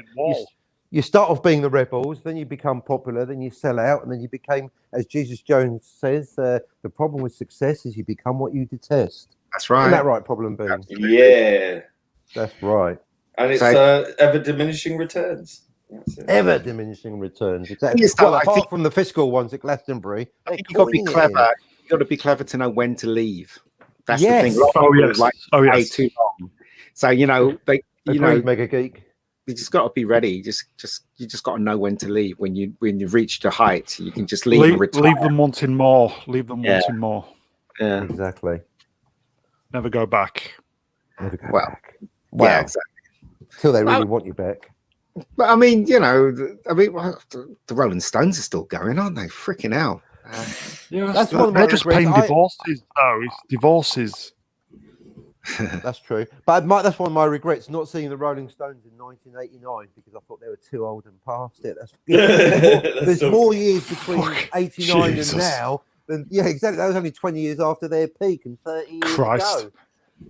You start off being the rebels, then you become popular, then you sell out, and then you became, as Jesus Jones says, the problem with success is you become what you detest. That's right. Isn't that right, Problem Boom? Yeah. That's right. And it's ever diminishing returns. Ever diminishing returns. Exactly. Well, apart from the fiscal ones at Glastonbury, I think you've got to be clever. You've got to be clever to know when to leave. That's the thing. Yes. Too long. So Mega Geek. You just got to be ready. You just got to know when to leave. When you've reached a height, you can just leave and retire. Leave them wanting more. Wanting more. Yeah, exactly. Never go back. Never go back. Wow. Yeah, exactly. Till they really want you back. But I mean, the Rolling Stones are still going, aren't they? Freaking hell. That's one of my they're just paying divorces, though. It's divorces. That's true. But that's one of my regrets, not seeing the Rolling Stones in 1989 because I thought they were too old and past it. There's more years between 89 and now than exactly. That was only 20 years after their peak and 30 years ago.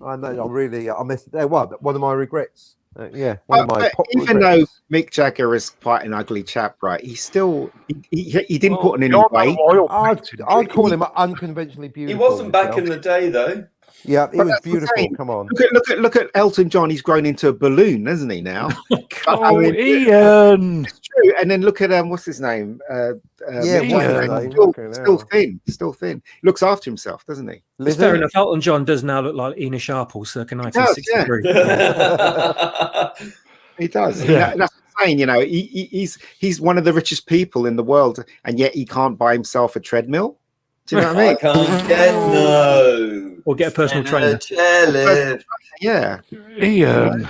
I know. I missed it there. One of my regrets. One of my even though Mick Jagger is quite an ugly chap, right? He still he didn't put on any weight. I'd call him unconventionally beautiful. He wasn't back in the day, though. Yeah, he was beautiful. Come on, look at Elton John. He's grown into a balloon, hasn't he? Now, Ian. It's true. And then look at what's his name? Still thin. Looks after himself, doesn't he? It's fair enough. Elton John does now look like Ina Sharple, circa 1963. He does. Yeah. That's what I'm saying. He's one of the richest people in the world, and yet he can't buy himself a treadmill. Do you know what I mean? I can't get or get a personal trainer. Yeah. Ian.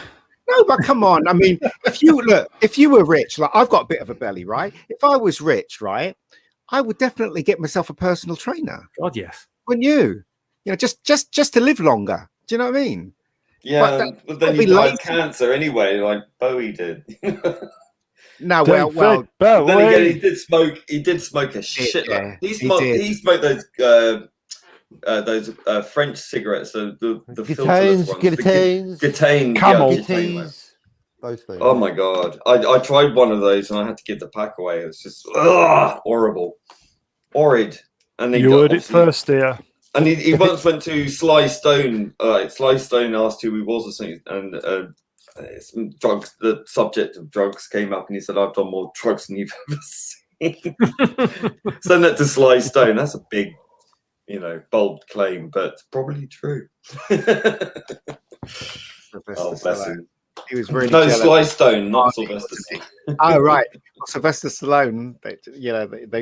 No, but come on. I mean, if you were rich, like I've got a bit of a belly, right? If I was rich, right, I would definitely get myself a personal trainer. God, yes. Wouldn't you? Just to live longer. Do you know what I mean? Yeah, but then you die of cancer anyway, like Bowie did. No, well. Then again, he did smoke a shit. Yeah, he smoked those French cigarettes, the filterless ones. Gitane, Camels. Those things. Oh my god, I tried one of those and I had to give the pack away. It was just horrible, horrid. And you heard it first, dear. And he once went to Sly Stone. Sly Stone asked who he was or something, and some drugs. The subject of drugs came up, and he said, "I've done more drugs than you've ever seen." Send that to Sly Stone. That's a big, bold claim, but probably true. Oh, bless him. He was really jealous. Sly Stone, not Sylvester Stallone. Oh, right. Sylvester Stallone,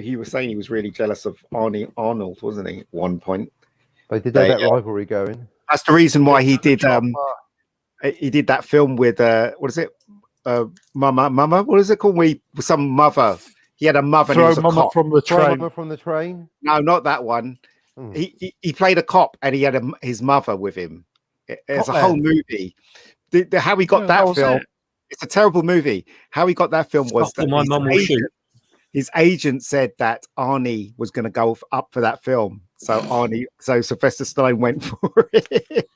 he was saying he was really jealous of Arnold, wasn't he, at one point? They did have that rivalry going. That's the reason why he did that film with, what is it? Mama? What is it called? Some mother. He had a mother. Throw Mama from the train. Mama from the train? No, not that one. He played a cop and he had his mother with him. It's a whole movie. How he got that film, it's a terrible movie. How he got that film was that my mum will shoot. his agent said that Arnie was going to go up for that film. So Sylvester Stallone went for it.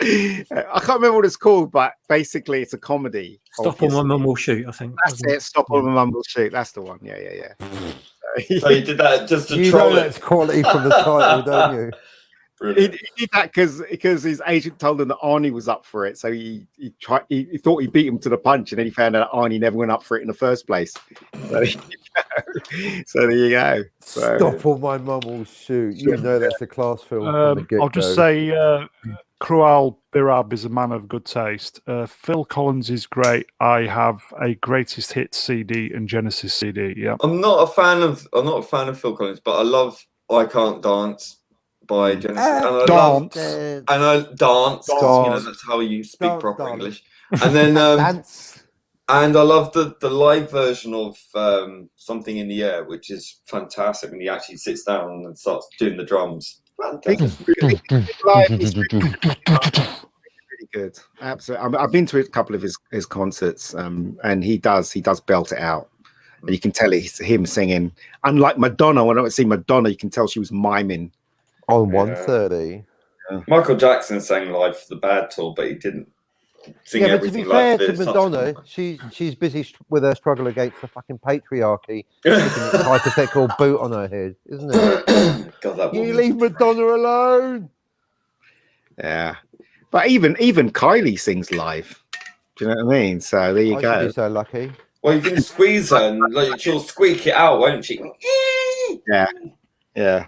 I can't remember what it's called, but basically it's a comedy. Stop or My Mum Will Shoot, I think. That's it. Stop or My Mum Will Shoot. That's the one. Yeah. So you did that just to you troll know it. That's quality from the title, don't you? He did that because his agent told him that Arnie was up for it. So he thought he beat him to the punch, and then he found out Arnie never went up for it in the first place. So there you go. So, Stop or My Mum Will Shoot. You know that's a class film from the get-go. I'll just say Cruel Birab is a man of good taste. Phil Collins is great. I have a Greatest Hits CD and Genesis CD. Yeah, I'm not a fan of Phil Collins, but I love I Can't Dance by Genesis. And I dance. You know, that's how you speak proper English. And then and I love the live version of Something in the Air, which is fantastic. When he actually sits down and starts doing the drums. Really good. Absolutely. I've been to a couple of his concerts, and he does belt it out. And you can tell it's him singing. Unlike Madonna, when I see Madonna, you can tell she was miming. On 1:30. Yeah. Michael Jackson sang live for the Bad Tour, but he didn't sing everything like this. To be fair to Madonna, she's busy with her struggle against the fucking patriarchy, taking a hypothetical boot on her head, isn't it? God, you leave Madonna alone. Yeah, but even Kylie sings live. Do you know what I mean? So there you go. Should be so lucky. Well, you can squeeze her, and like, she'll squeak it out, won't she? Yeah.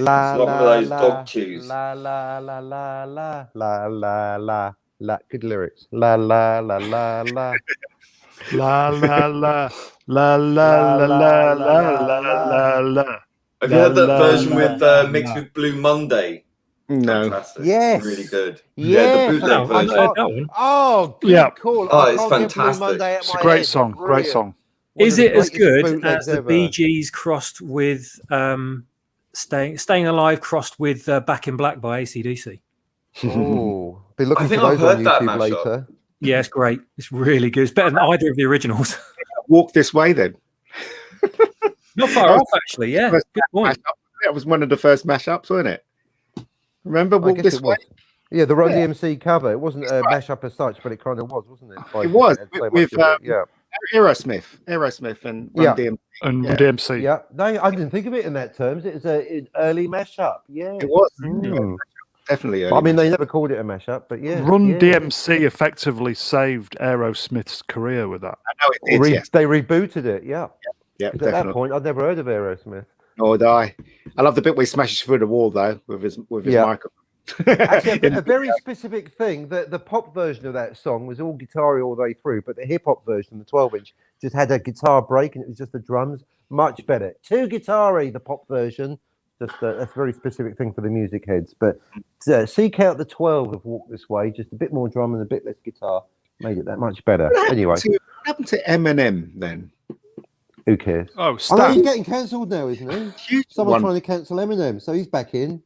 La la la those dog chews. La la la la la la la la la. Good lyrics. La la la la la. La la la la la la la la la. Have you heard that version with mixed with Blue Monday? No. Fantastic. Yes. Really good. Yeah, the bootleg version. Oh, yeah. Cool. Oh, it's fantastic. It's a great song. Great song. Is it as good as the Bee Gees crossed with Staying Alive crossed with Back in Black by AC/DC? Oh, be looking for those on YouTube later. Yeah, it's great. It's really good. It's better than either of the originals. Walk This Way, then. Not far off, actually. Yeah, good point. That was one of the first mashups, wasn't it? Remember Walk This Way? Yeah, the Run DMC cover. It wasn't a mashup as such, but it kind of was, wasn't it? It was with Aerosmith and Run DMC. And DMC. Yeah, no, I didn't think of it in that terms. It was an early mashup. Yeah, it was definitely early. I mean, they never called it a mashup, but yeah. Run DMC effectively saved Aerosmith's career with that. I know it did. Yes. They rebooted it. Yeah. At that point, I'd never heard of Aerosmith. Nor would I. I love the bit where he smashes through the wall though with his microphone. Actually, a very specific thing. The pop version of that song was all guitar all the way through, but the hip hop version, the 12-inch, just had a guitar break and it was just the drums. Much better. Too guitar-y, the pop version. Just that's a very specific thing for the music heads. But seek out the 12 of Walk This Way. Just a bit more drum and a bit less guitar made it that much better. Anyway, what happened to Eminem then? Who cares? Oh, he's getting cancelled now, isn't he? Someone's trying to cancel Eminem, so he's back in.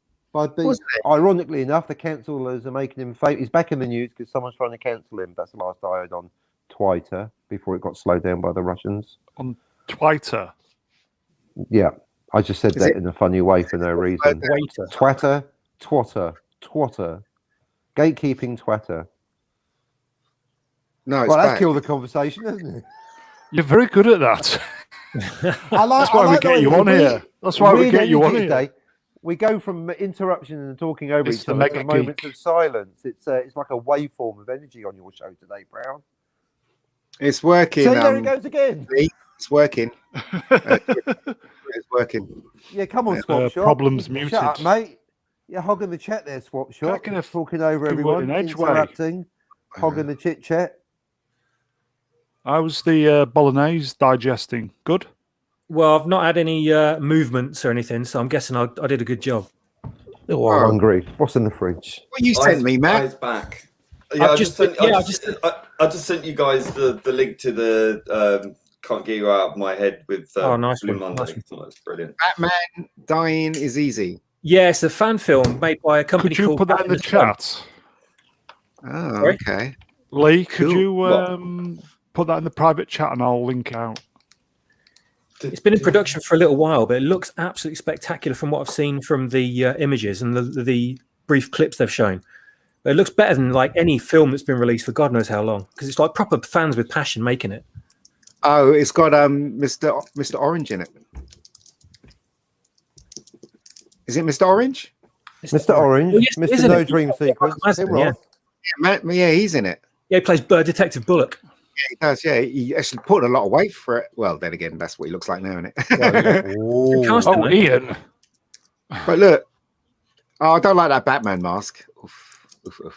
Ironically enough, the cancellers are making him famous. He's back in the news because someone's trying to cancel him. That's the last I heard on Twitter before it got slowed down by the Russians. On Twitter? Yeah, I just said that in a funny way for no reason. Twatter. Gatekeeping Twitter. No, that killed the conversation, doesn't it? You're very good at that. That's why we get you on here. That's why we get you on here. We go from interruption and talking over each other to moments of silence. It's like a waveform of energy on your show today, Brown. It's working. So there it goes again. It's working. It's working. Yeah, come on, Swap Shop. Problems muted. Shut up, mate. You're hogging the chat there, Swap Shop. Talking over everyone, interrupting, hogging the chit chat. I was the bolognese digesting. Good. Well, I've not had any movements or anything, so I'm guessing I did a good job. Oh, I'm hungry. What's in the fridge? What you sent me, Matt? Eyes back. I just sent you guys the link to the Can't Get You Out of My Head with nice Blue one. Monday. That's brilliant. Batman Dying is Easy. Yeah, it's a fan film made by a company called... Could you put that in the chat? Oh, sorry? Okay. Lee, could you put that in the private chat and I'll link out? It's been in production for a little while, but it looks absolutely spectacular from what I've seen from the images and the brief clips they've shown. But it looks better than like any film that's been released for God knows how long, because it's like proper fans with passion making it. Oh, it's got Mr. Orange in it. Is it Mr. Orange? Mr. Orange, yes, Mr. No Dream Sequence. Yeah, he's in it. Yeah, he plays Detective Bullock. Yeah, he does. Yeah, he actually put a lot of weight for it. Well, then again, that's what he looks like now, isn't it? Oh, Ian. But look, I don't like that Batman mask.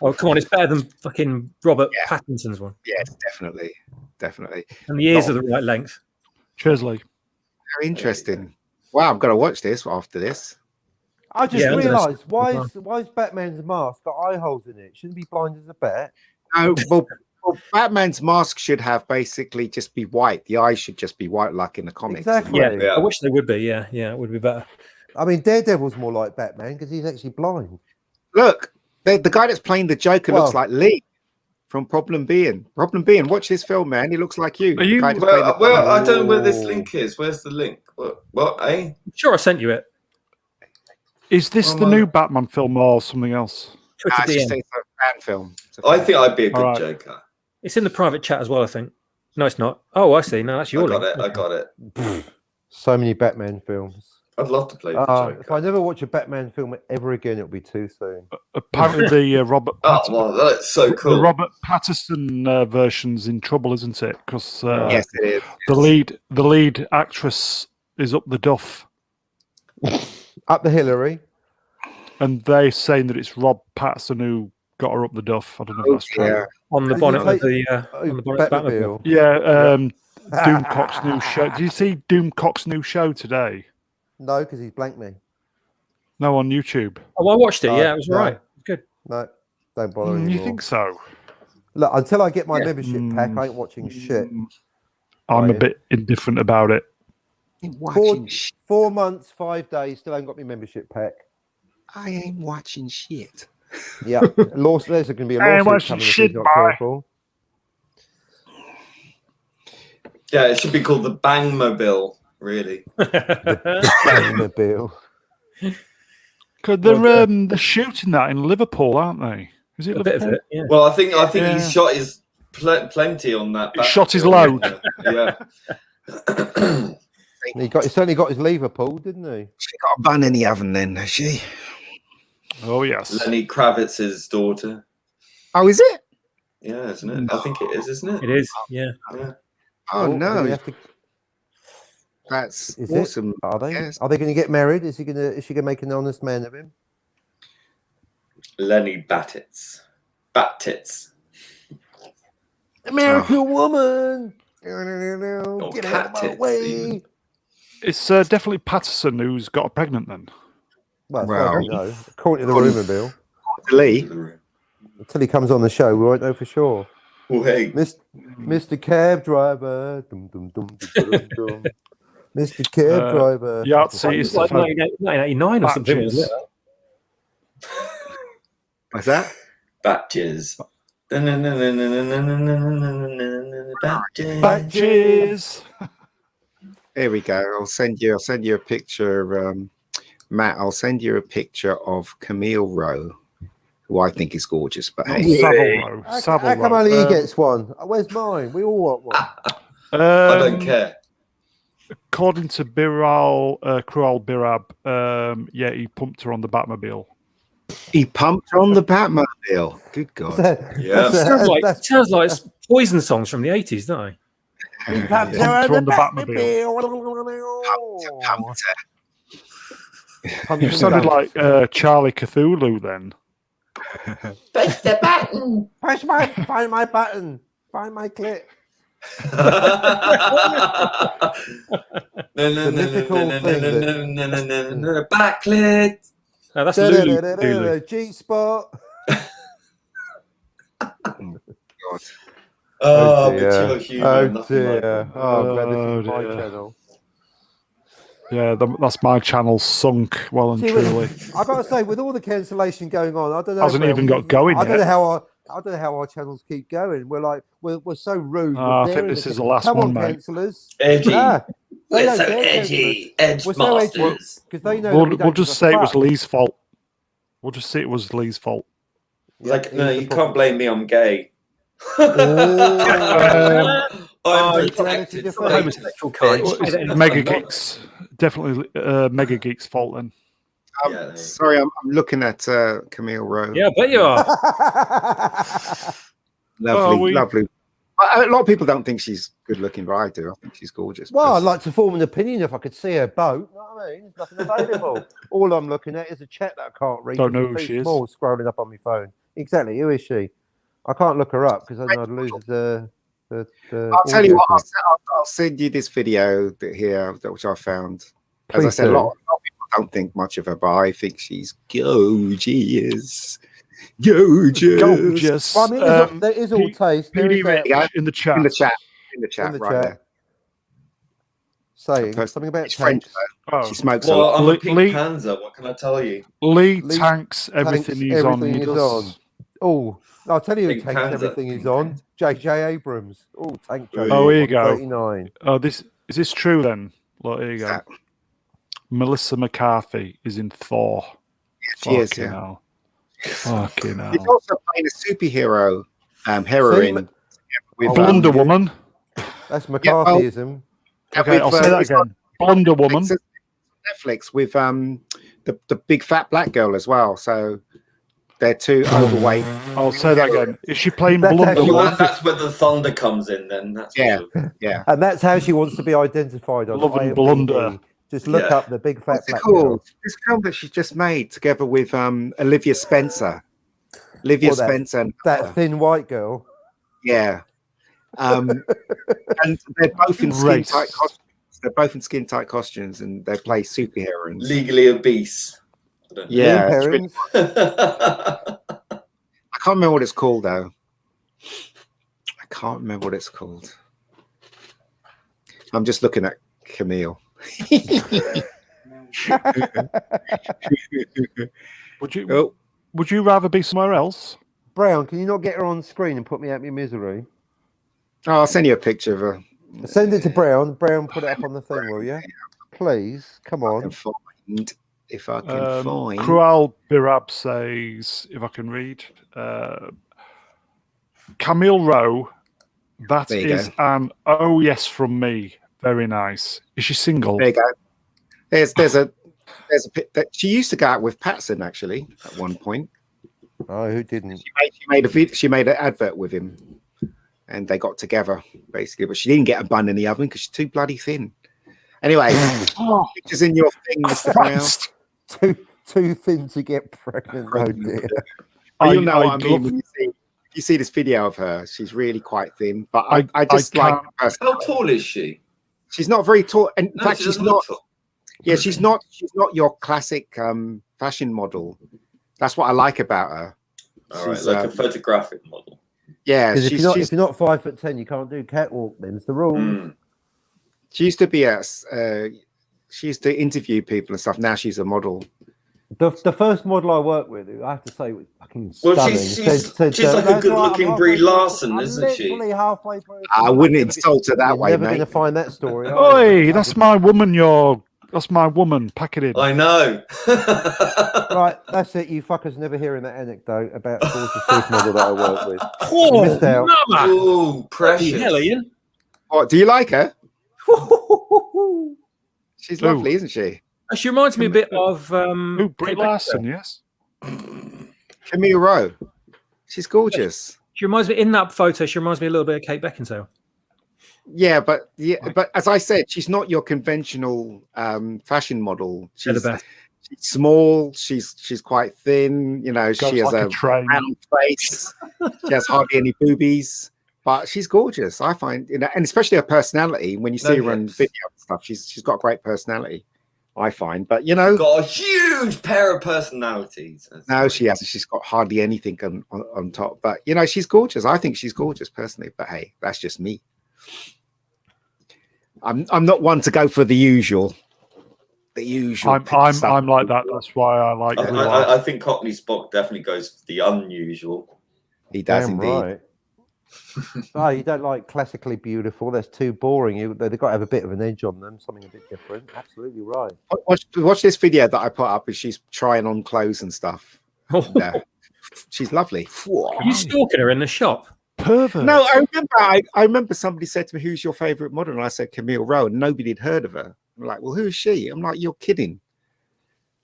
Oh, come on, it's better than fucking Robert Pattinson's one. Yes, definitely. And the ears are the right length. Cheers, Lee. Very interesting. Wow, I'm gonna watch this after this. I just realised why is Batman's mask got eye holes in it? Shouldn't he be blind as a bat? No, well, Batman's mask should have basically just be white. The eyes should just be white, like in the comics. Exactly. Yeah, I wish they would be. Yeah, it would be better. I mean, Daredevil's more like Batman because he's actually blind. Look, the guy that's playing the Joker looks like Lee from Problem Being. Watch this film, man. He looks like you. Are you? Well, I don't know where this link is. Where's the link? What? Eh? I'm sure I sent you it. Is this the new Batman film or something else? It's a fan film. I think I'd be a good Joker. It's in the private chat as well, I think. No, it's not. Oh, I see. No, that's your link. I got it. So many Batman films. I'd love to play the Joker. If I never watch a Batman film ever again, it'll be too soon. Apparently, the Robert. Well, that's so cool. The Robert Pattinson version's in trouble, isn't it? Because yes, it is. The lead actress is up the duff. Up the Hillary. And they're saying that it's Rob Pattinson who got her up the duff. I don't know if that's true. Yeah. On the bonnet of the Batmobile. Yeah, Doomcock's new show. Do you see Doomcock's new show today? No, because he's blanked me. No, on YouTube. Oh, I watched it. Yeah, it was all right. Good. No, don't bother anymore. You think so? Look, until I get my membership pack, I ain't watching shit. I'm a bit indifferent about it. 4 months, 5 days, still haven't got my membership pack. I ain't watching shit. Yeah, there's going to be a lawsuit coming if he's not careful. Yeah, it should be called the Bangmobile, really. The Bangmobile. Because they're shooting that in Liverpool, aren't they? Is it Liverpool? Bit of it, yeah. Well, I think he's shot his plenty on that. He shot his load. Yeah. He certainly got his lever pulled, didn't he? She got a bun in the oven then, has she? Oh, yes. Lenny Kravitz's daughter. Oh, is it? Yeah, isn't it? I think it is, isn't it? It is, yeah. Oh, no. Is awesome. It? Are they? Yes. Are they going to get married? Is she going to make an honest man of him? Lenny Battits. American woman. Get out of my way. It's definitely Patterson who's got her pregnant then. Well, no. According to the rumour, Bill. Lee. Until he comes on the show, we won't know for sure. Well, hey. Mr. Cab Driver. Dum, dum, dum, dum, dum, dum. Mr. Cab Driver. Yahtzee is like 1989 or something, wasn't it? What's that? Batches. Batches. There we go. I'll send you a picture, Matt. I'll send you a picture of Camille Rowe, who I think is gorgeous. But hey, how come only he gets one? Where's mine? We all want one. I don't care. According to Cruel Birab, he pumped her on the Batmobile. He pumped her on the Batmobile. Good God. Sounds like Poison songs from the 80s, don't they? He pumped her on the Batmobile. You sounded like Charlie Cthulhu then. Press the button. Find my button. Find my clip. Backlit. No, that's Lulu. G-spot. Oh dear. Oh dear. Oh, man, this is my channel. Yeah, that's my channel sunk well and truly. I've got to say, with all the cancellation going on, I don't know. Hasn't even got going yet. I don't know how our channels keep going. We're so rude. I think this is the last Come one, on, mate. cancellers. Edgy. We're so edgy, edge masters. Because they know we'll just say it was Lee's fault. We'll just say it was Lee's fault. Like, no, you can't blame me. I'm gay. I'm protected. Homosexual kind. Mega Geeks. Definitely Mega Geeks' fault then. Sorry, I'm looking at Camille Rowe. Yeah, I bet you are. Lovely. A lot of people don't think she's good looking, but I do. I think she's gorgeous. Well, I'd like to form an opinion if I could see her boat. You know what I mean? There's nothing available. All I'm looking at is a chat that I can't read. Don't know who she is. Scrolling up on my phone. Exactly. Who is she? I can't look her up because then I'd lose the I'll tell you what. I'll send you this video here, which I found. As I said, a lot of people don't think much of her, but I think she's gorgeous. Gorgeous. Well, I mean, there is all taste. There is in the chat. In the chat, right there. Saying something about French. She smokes. Well, I'm a pink Panzer. What can I tell you? Lee tanks everything he's on. He does. Oh, I'll tell you who tanks everything he's on. J.J. Abrams. Oh, tank J. Oh, here you go. 39. Oh, is this true then? Look, here you go. Melissa McCarthy is in Thor. She is, yeah. Fucking hell. He's also playing a superhero heroine with Wonder Woman. That's McCarthyism. Okay, I'll say that again. Wonder Woman. Netflix with the big fat black girl as well. So they're too overweight. I'll say that again. Is she playing Blunder Woman? That's where the thunder comes in. Then that's yeah. And that's how she wants to be identified on Love and Blunder. Just look up the big fat black girl. This film that she's just made together with Olivia Spencer. Spencer. That thin white girl. Yeah. And they're both in skin tight costumes. They're both in skin tight costumes, and they play superheroes. Legally obese. Yeah. Really... I can't remember what it's called though. I'm just looking at Camille. Would you rather be somewhere else? Brown, can you not get her on screen and put me out of my misery? Oh, I'll send you a picture of her. Send it to Brown. Brown, put it up on the thing, will you? Please, come on. If I can find. Krual Birab says, if I can read, Camille Rowe, that is an oh yes from me. Very nice. Is she single? There you go. There's a she used to go out with Patson actually at one point. Oh, who didn't? She made an advert with him, and they got together basically. But she didn't get a bun in the oven because she's too bloody thin. Anyway, pictures in your thing, Mr. Brown. Too thin to get pregnant. Oh dear. You know what I mean when you see this video of her. She's really quite thin, but I just like her. How tall is she? She's not very tall. In fact, she's not. Yeah, she's not your classic fashion model. That's what I like about her. All right, like a photographic model. Yeah, if you're not 5'10", you can't do catwalk. Them's the rule. She used to be she used to interview people and stuff. Now she's a model. The first model I worked with, I have to say, was fucking stunning. Well, she's like a good-looking Brie Larson, isn't she? Halfway through. I wouldn't insult her that way, never mate. Never going to find that story. Oi, that's my woman. That's my woman. Pack it in. I know. Right, that's it. You fuckers never hearing that anecdote about the supermodel that I worked with. You missed out. Oh, precious. Hell, Ian. What? Do you like her? She's lovely, isn't she? She reminds me a bit of Brie Larson, yes. Camille Rowe. She's gorgeous. She reminds me in that photo. She reminds me a little bit of Kate Beckinsale. Yeah, but as I said, she's not your conventional fashion model. She's small. She's quite thin. You know, she has a round face. She has hardly any boobies, but she's gorgeous. I find, and especially her personality. When you see her on video and stuff, she's got a great personality. I find, but got a huge pair of personalities. No, she hasn't. She's got hardly anything on top. But she's gorgeous. I think she's gorgeous personally. But hey, that's just me. I'm not one to go for the usual. I'm like that. That's why I like. I think Cockney Spock definitely goes for the unusual. He does indeed. Right. Oh, you don't like classically beautiful? That's too boring. They've got to have a bit of an edge on them, something a bit different. Absolutely right. Watch this video that I put up. Is she's trying on clothes and stuff. She's lovely. Are you stalking her in the shop? Pervert. No, I remember somebody said to me, "Who's your favorite model?" And I said Camille Rowe, and nobody had heard of her. I'm like, "Well, who is she?" I'm like, "You're kidding.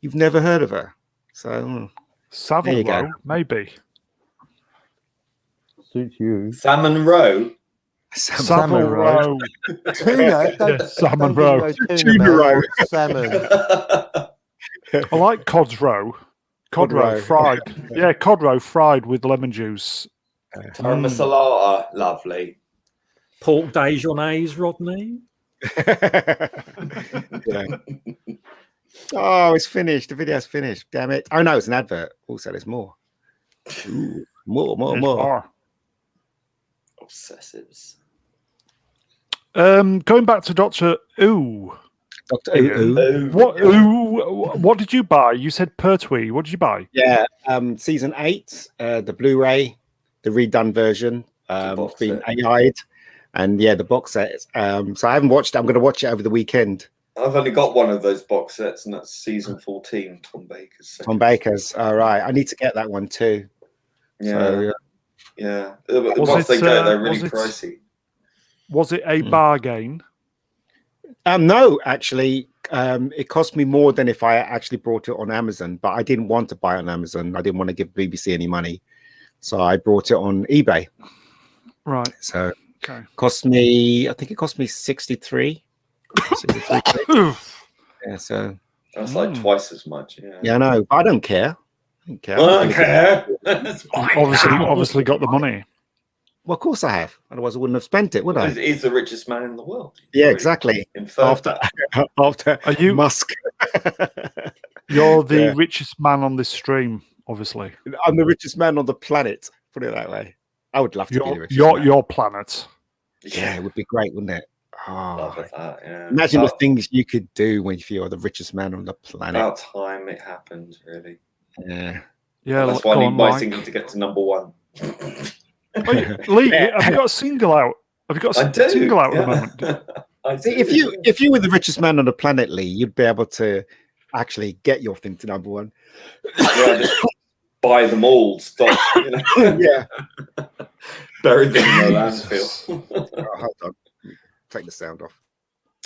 You've never heard of her." So Savile Row, maybe. Suits you. Salmon Row. Savile Row. Tuna. Salmon Row. Tuna row. Salmon. I like Cod's Row. Cod row fried. Yeah, cod row fried with lemon juice. Tara Masalata, lovely. Pork Dijonnaise, Rodney. Oh, it's finished. The video's finished. Damn it. Oh no, it's an advert. Also, there's more. Ooh, more. Obsessives. Going back to Doctor Ooh. Dr. Ooh. What did you buy? You said Pertwee. What did you buy? Yeah, season 8, the Blu-ray, the redone version. It's been AI'd, and yeah, the box set. So I haven't watched it. I'm going to watch it over the weekend. I've only got one of those box sets, and that's season 14, Tom Baker's. Tom Baker's. All right, I need to get that one too. Yeah, so, yeah. Once they go, they're really pricey. Was it a bargain? No, actually, it cost me more than if I actually brought it on Amazon, but I didn't want to buy it on Amazon. I didn't want to give BBC any money. So I brought it on eBay. Right. So I think it cost me 63. Yeah, so that's like twice as much. Yeah, I know, but I don't care. I don't care. Obviously got the money. Well, of course I have. Otherwise, I wouldn't have spent it, would I? He's the richest man in the world. Yeah, exactly. After Are you Musk? You're the richest man on this stream, obviously. I'm the richest man on the planet. Put it that way. I would love to be the richest man. Your planet. Yeah, it would be great, wouldn't it? Love that, yeah. Imagine the things you could do when you're the richest man on the planet. About time it happened, really. Yeah. Yeah. That's why I need my single to get to number 1. Lee, have you got a single out? Have you got a single out at the moment? If you were the richest man on the planet, Lee, you'd be able to actually get your thing to number 1. Yeah, just buy them all, stop. Yeah. Bury them in the landfill. Hold on. Take the sound off.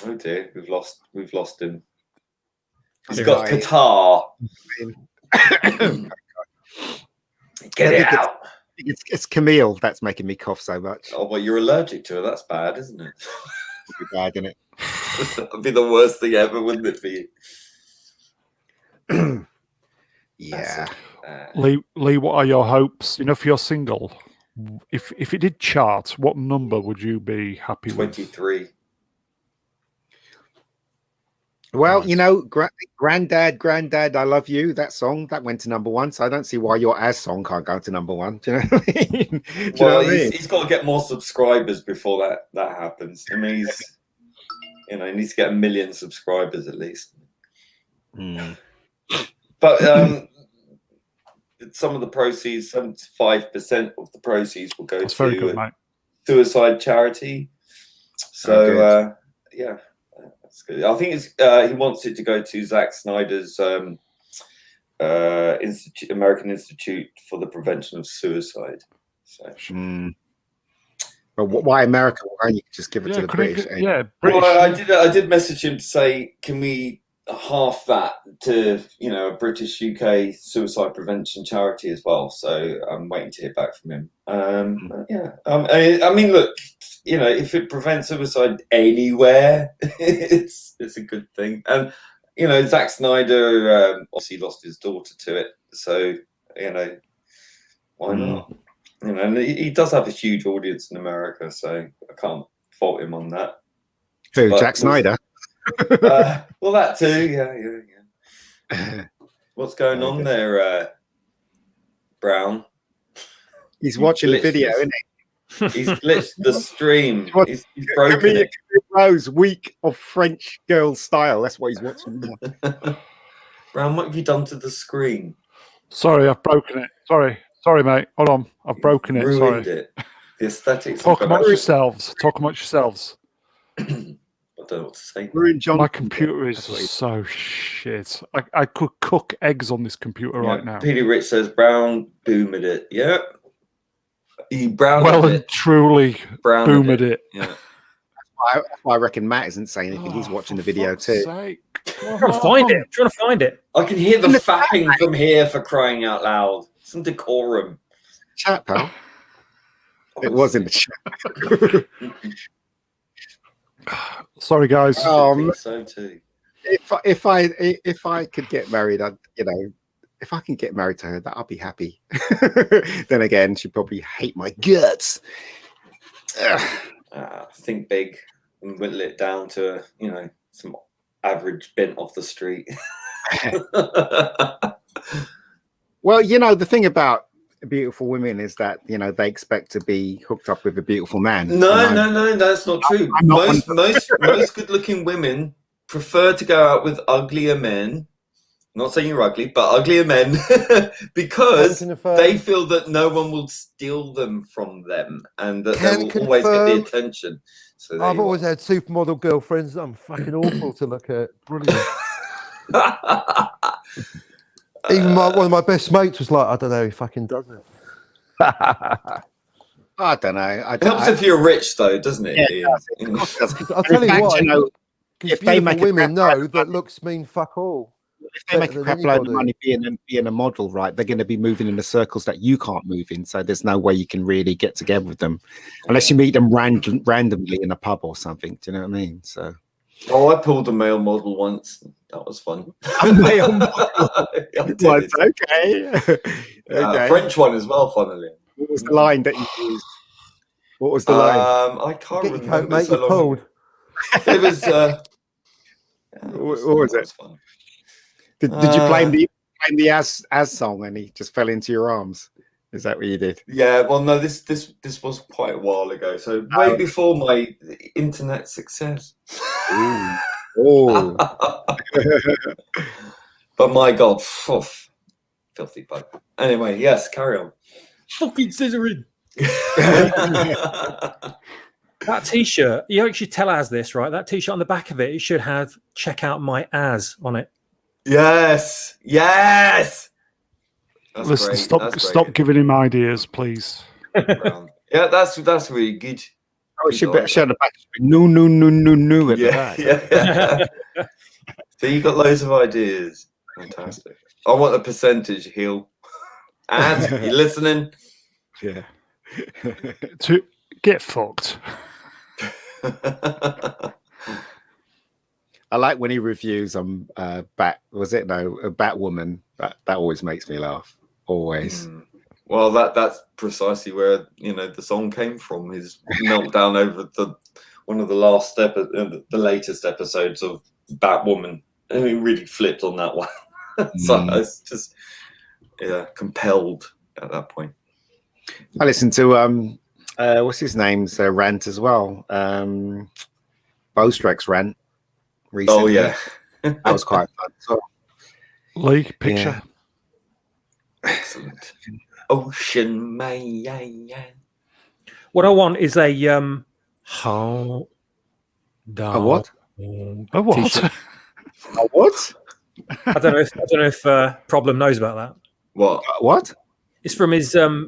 Oh dear, we've lost him. He's got Qatar. Get it out. It's Camille that's making me cough so much. Oh, well, you're allergic to her. That's bad, isn't it? It'd be bad, isn't it? That'd be the worst thing ever, wouldn't it, for you? Yeah. Lee, what are your hopes? For your single, if it did chart, what number would you be happy 23. with? Well, Granddad, I Love You, that song, that went to number 1, so I don't see why your As song can't go to number 1. Do you know what I mean? He's got to get more subscribers before that happens. I mean, he needs to get 1 million subscribers at least. But some of the proceeds, 75% of the proceeds will go to suicide charity. So, yeah. That's good. I think he wants it to go to Zack Snyder's American Institute for the Prevention of Suicide. So. But why America? Why don't you just give it to the British? British. Well, I did message him to say, can we half that to a British UK suicide prevention charity as well? So I'm waiting to hear back from him. I mean, look. If it prevents suicide anywhere, it's a good thing. And Zack Snyder obviously lost his daughter to it, so why not? And he does have a huge audience in America, so I can't fault him on that. Who, Zack Snyder? Well, that too. Yeah. What's going on there, Brown? He's watching the video, isn't he? He's glitched the stream. He's broken it. Rose, week of French girl style. That's what he's watching now. Brown, what have you done to the screen? Sorry, I've broken it. Sorry, mate. Hold on. I've broken it. Ruined it. The aesthetics. Talk amongst yourselves. Talk amongst yourselves. I don't know what to say. My computer is so shit. I could cook eggs on this computer right now. Petey Rich says Brown boomed it. Yep. He browned well it. And truly boomed it. Yeah. That's why I reckon Matt isn't saying anything. He's watching the video too. I'm trying to find it. I can hear the fapping from here, for crying out loud. Some decorum. Chat, pal. It was in the chat. Sorry, guys. So too. If I could get married, if I can get married to her, I'll be happy. Then again, she'd probably hate my guts. Think big and whittle it down to some average bent off the street. Well, the thing about beautiful women is that they expect to be hooked up with a beautiful man. No, that's not true. Most good-looking women prefer to go out with uglier men. I'm not saying you're ugly, but uglier men, because they feel that no one will steal them from them, and that they will always get the attention. So I've always had supermodel girlfriends that I'm fucking awful to look at. Brilliant. Even one of my best mates was like, I don't know, he fucking does it. I don't know. It helps if you're rich, though, doesn't it? Yeah, I'll tell you what. If they make women know that looks mean fuck all. If they make a crap load of money being a model, right, they're going to be moving in the circles that you can't move in. So there's no way you can really get together with them unless you meet them randomly in a pub or something. Do you know what I mean? So. Oh, I pulled a male model once. That was fun. A male model? Okay. Okay. French one as well, funnily. What was the line that you used? What was the line? I can't Get remember. Your coat, mate, you pulled. It was. What was it? Fun. Did you play the as song and he just fell into your arms? Is that what you did? Yeah. Well, no. This was quite a while ago. So way before my internet success. Ooh. Oh. But my God, filthy bug. Anyway, yes, carry on. Fucking scissoring. That T-shirt, you actually tell Az this, right? That T-shirt on the back of it, it should have "Check out my Az" on it. Yes. That's Listen, great. Stop giving him ideas, please. Yeah, that's really good. Oh, it should be on the back. No at the back. Yeah. So you got loads of ideas. Fantastic. I want the percentage, Heel. And you listening? Yeah. To get fucked. I like when he reviews Batwoman. That always makes me laugh. Always. Well, that's precisely where the song came from. His meltdown over one of the latest episodes of Batwoman. I mean, really flipped on that one. So I was just compelled at that point. I listened to what's his name's rant as well. Bowstreck's rant recently. Oh yeah, that was quite fun. So, Lee, picture. Yeah. Excellent. Ocean Man. What I want is a what? A what? A what? I don't know if Problem knows about that. What? It's from his yes.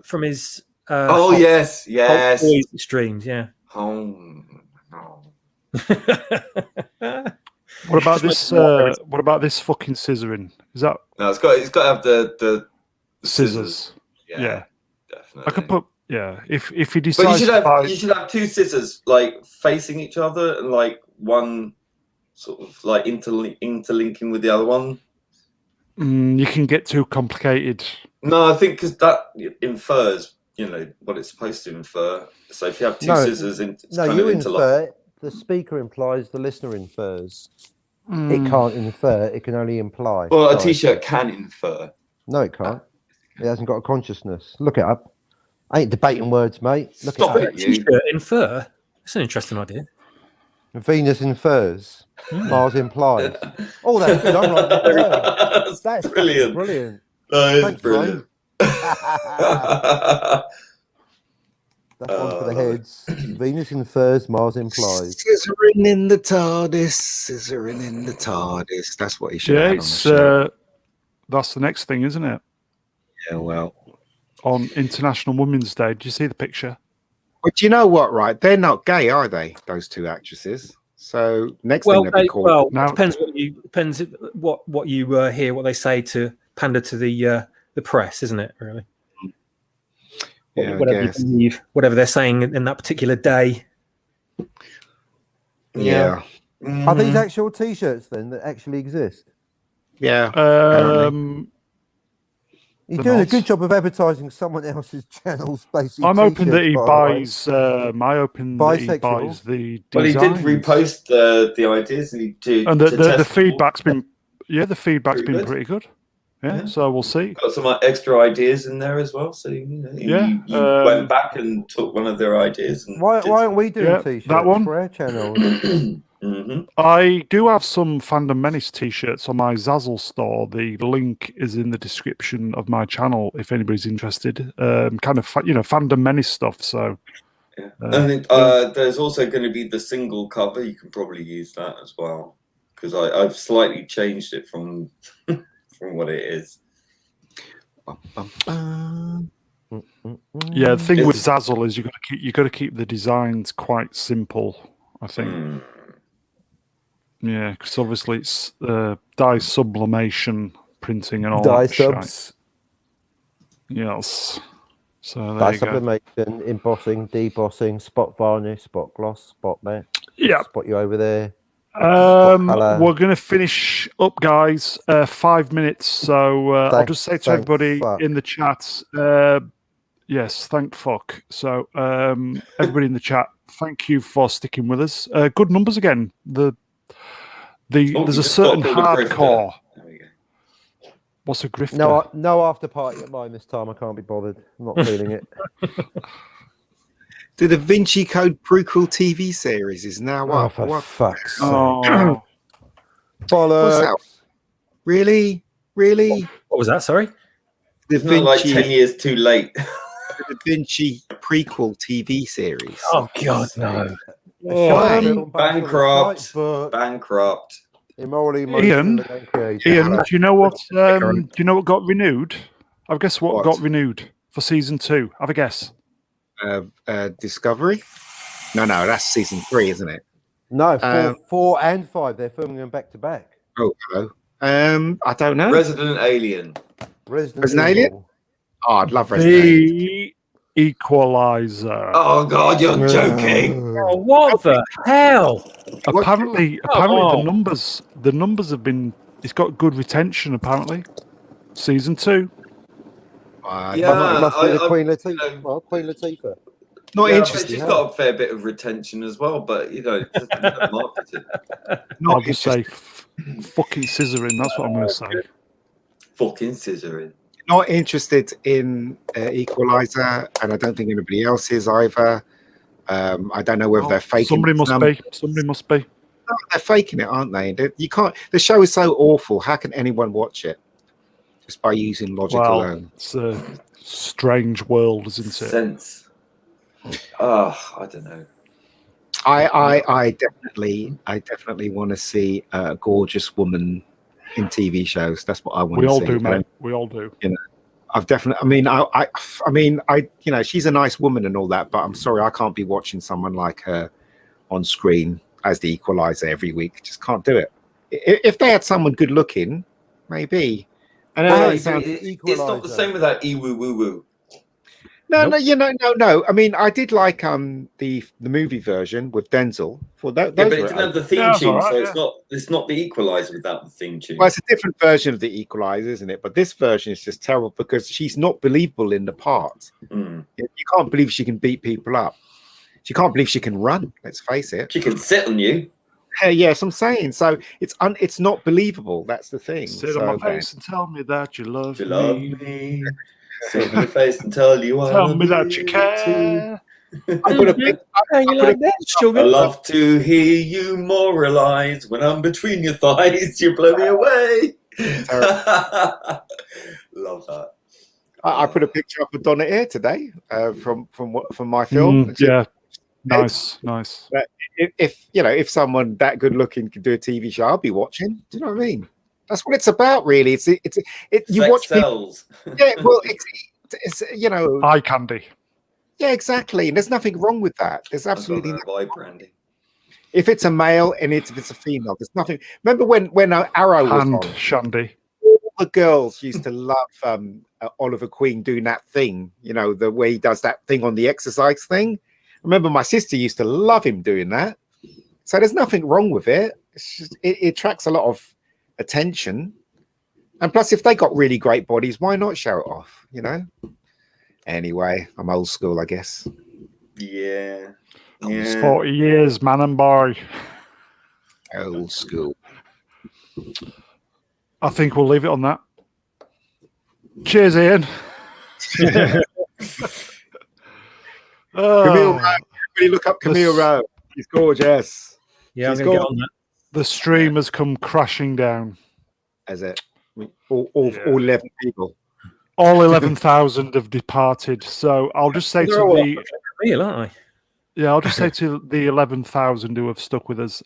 Hot Boys streams, yeah. Oh. What about this? What about this fucking scissoring? Is that? No, it's got to have the scissors. Yeah, definitely. I could put if he decides. But you should have two scissors like facing each other and like one sort of like interlinking with the other one. You can get too complicated. No, I think because that infers what it's supposed to infer. So if you have two scissors, you infer. The speaker implies, the listener infers. It can't infer, it can only imply. Well, a T-shirt can infer. No, it can't. It hasn't got a consciousness. Look it up. I ain't debating words, mate. Stop it up. T-shirt infer? That's an interesting idea. Venus infers. Mars implies. Oh, that's good. I'm right. That's brilliant. That is brilliant. Thanks, brilliant. Brilliant. That is brilliant. That is brilliant. That is brilliant. That is brilliant. That is brilliant. That is brilliant. That is brilliant. That is brilliant. That is brilliant. That is brilliant. That is brilliant. That's one for the heads. Venus infers, Mars implies. Scissoring in the TARDIS, scissoring in the TARDIS. That's what he should have had on the show. That's the next thing, isn't it? Yeah, well. On International Women's Day. Did you see the picture? But you know what, right? They're not gay, are they? Those two actresses. So next thing they'll be called. Well, now, depends what you hear, what they say to pander to the press, isn't it? Really. Yeah, whatever you believe, whatever they're saying in that particular day. Yeah. Are these actual T-shirts then that actually exist? Yeah. He's doing a good job of advertising someone else's channel's basic. I'm hoping that he buys. I'm hoping that he buys the designs. Well, he did repost the ideas, and he did. And the feedback's been, the feedback's been pretty good. Yeah, so we'll see. Got some extra ideas in there as well. So he went back and took one of their ideas. And why aren't we doing T-shirts that one for our channel? I do have some Fandom Menace T-shirts on my Zazzle store. The link is in the description of my channel if anybody's interested. Kind of Fandom Menace stuff. So, and there's also going to be the single cover. You can probably use that as well because I've slightly changed it from what it is. Yeah, the thing with Zazzle is you got to keep the designs quite simple, I think. Yeah, because obviously it's dye sublimation printing and all dye that subs. Shite. Yes. So dye sublimation, embossing, debossing, spot varnish, spot gloss, spot matte. Yeah. Spot you over there. We're going to finish up, guys. 5 minutes. So I'll just say to everybody in the chat, yes, thank fuck. So everybody in the chat, thank you for sticking with us. Good numbers again. There's a certain hardcore. What's a grifter? No after party at mine this time. I can't be bothered. I'm not feeling it. The Da Vinci Code prequel TV series is now up. For fuck's sake. Bollocks. What's that? Really? What was that? Sorry? Da Vinci, like 10 years too late. The Da Vinci prequel TV series. Oh, God, no. Bankrupt. Immorally, Ian, do you know what? Do you know what got renewed? I guess what got renewed for season 2. Have a guess. Discovery? No, that's season 3, isn't it? No, 4 and 5. They're filming them back to back. Oh, hello. I don't know. Resident Alien. Resident Alien? Oh, I'd love Resident Alien. Equalizer. Oh God, you're joking! Oh, what the hell? Apparently, the numbers have been. It's got good retention. Apparently, season 2. Must be the Queen Latifah. Queen Latifah. Not interested. She's got a fair bit of retention as well, but marketing. I'll just say, fucking scissoring. That's what I'm going to say. Fucking scissoring. Not interested in Equalizer, and I don't think anybody else is either. I don't know whether they're faking. Somebody must be. No, they're faking it, aren't they? You can't. The show is so awful. How can anyone watch it? Just by using logic alone. It's a strange world, isn't it? Sense. I don't know. I definitely want to see a gorgeous woman in TV shows. That's what I want to see. We all do, mate. We all do. You know, I've definitely. I mean, you know, she's a nice woman and all that, but I'm sorry, I can't be watching someone like her on screen as the Equalizer every week. Just can't do it. If they had someone good looking, maybe. I know it's not the same with that woo. No. I mean, I did like the movie version with Denzel. For that, but it didn't have the theme tune, so it's not the Equalizer without the theme tune. Well, it's a different version of the Equalizer, isn't it? But this version is just terrible because she's not believable in the part. You can't believe she can beat people up. She can't believe she can run. Let's face it. She can sit on you. Yes, I'm saying. So it's not believable. That's the thing. Sit on my face and tell me that you love me. Sit on your face and tell you I tell me that you care. I love to hear you moralize when I'm between your thighs. You blow me away. Love that. I put a picture up of Donna here today from my film. Yeah, nice. If someone that good looking can do a TV show, I'll be watching. Do you know what I mean? That's what it's about, really. You Sex watch sells. people. Yeah, well, it's eye candy. Yeah, exactly. And there's nothing wrong with that. There's absolutely no vibe, Randy. If it's a male and if it's a female, there's nothing. Remember when Arrow was on? Shandy. All the girls used to love Oliver Queen doing that thing. The way he does that thing on the exercise thing. Remember, my sister used to love him doing that. So there's nothing wrong with it. It's just, it attracts a lot of attention. And plus, if they got really great bodies, why not show it off? Anyway, I'm old school, I guess. Yeah. It's 40 years, man and boy. Old school. I think we'll leave it on that. Cheers, Ian. Camille Rowe. Everybody look up Camille Rowe. She's gorgeous. Yeah, I'm going to get on that. The stream has come crashing down. Is it? All 11 people. All 11,000 have departed. So I'll just say real, aren't they? Yeah, I'll just say to the 11,000 who have stuck with us.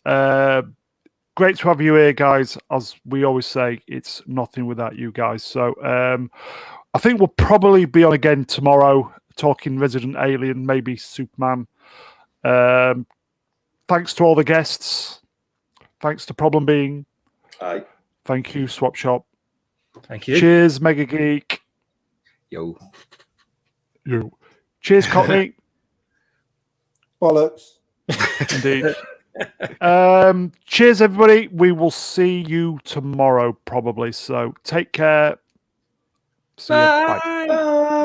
Great to have you here, guys. As we always say, it's nothing without you guys. So I think we'll probably be on again tomorrow, talking Resident Alien, maybe Superman. Thanks to all the guests. Thanks to Problem Being. Aye. Thank you, Swap Shop. Thank you. Cheers, Mega Geek. Yo. Cheers, Cockney. Bollocks. Indeed. Cheers, everybody. We will see you tomorrow, probably. So take care. See you. Bye. Bye.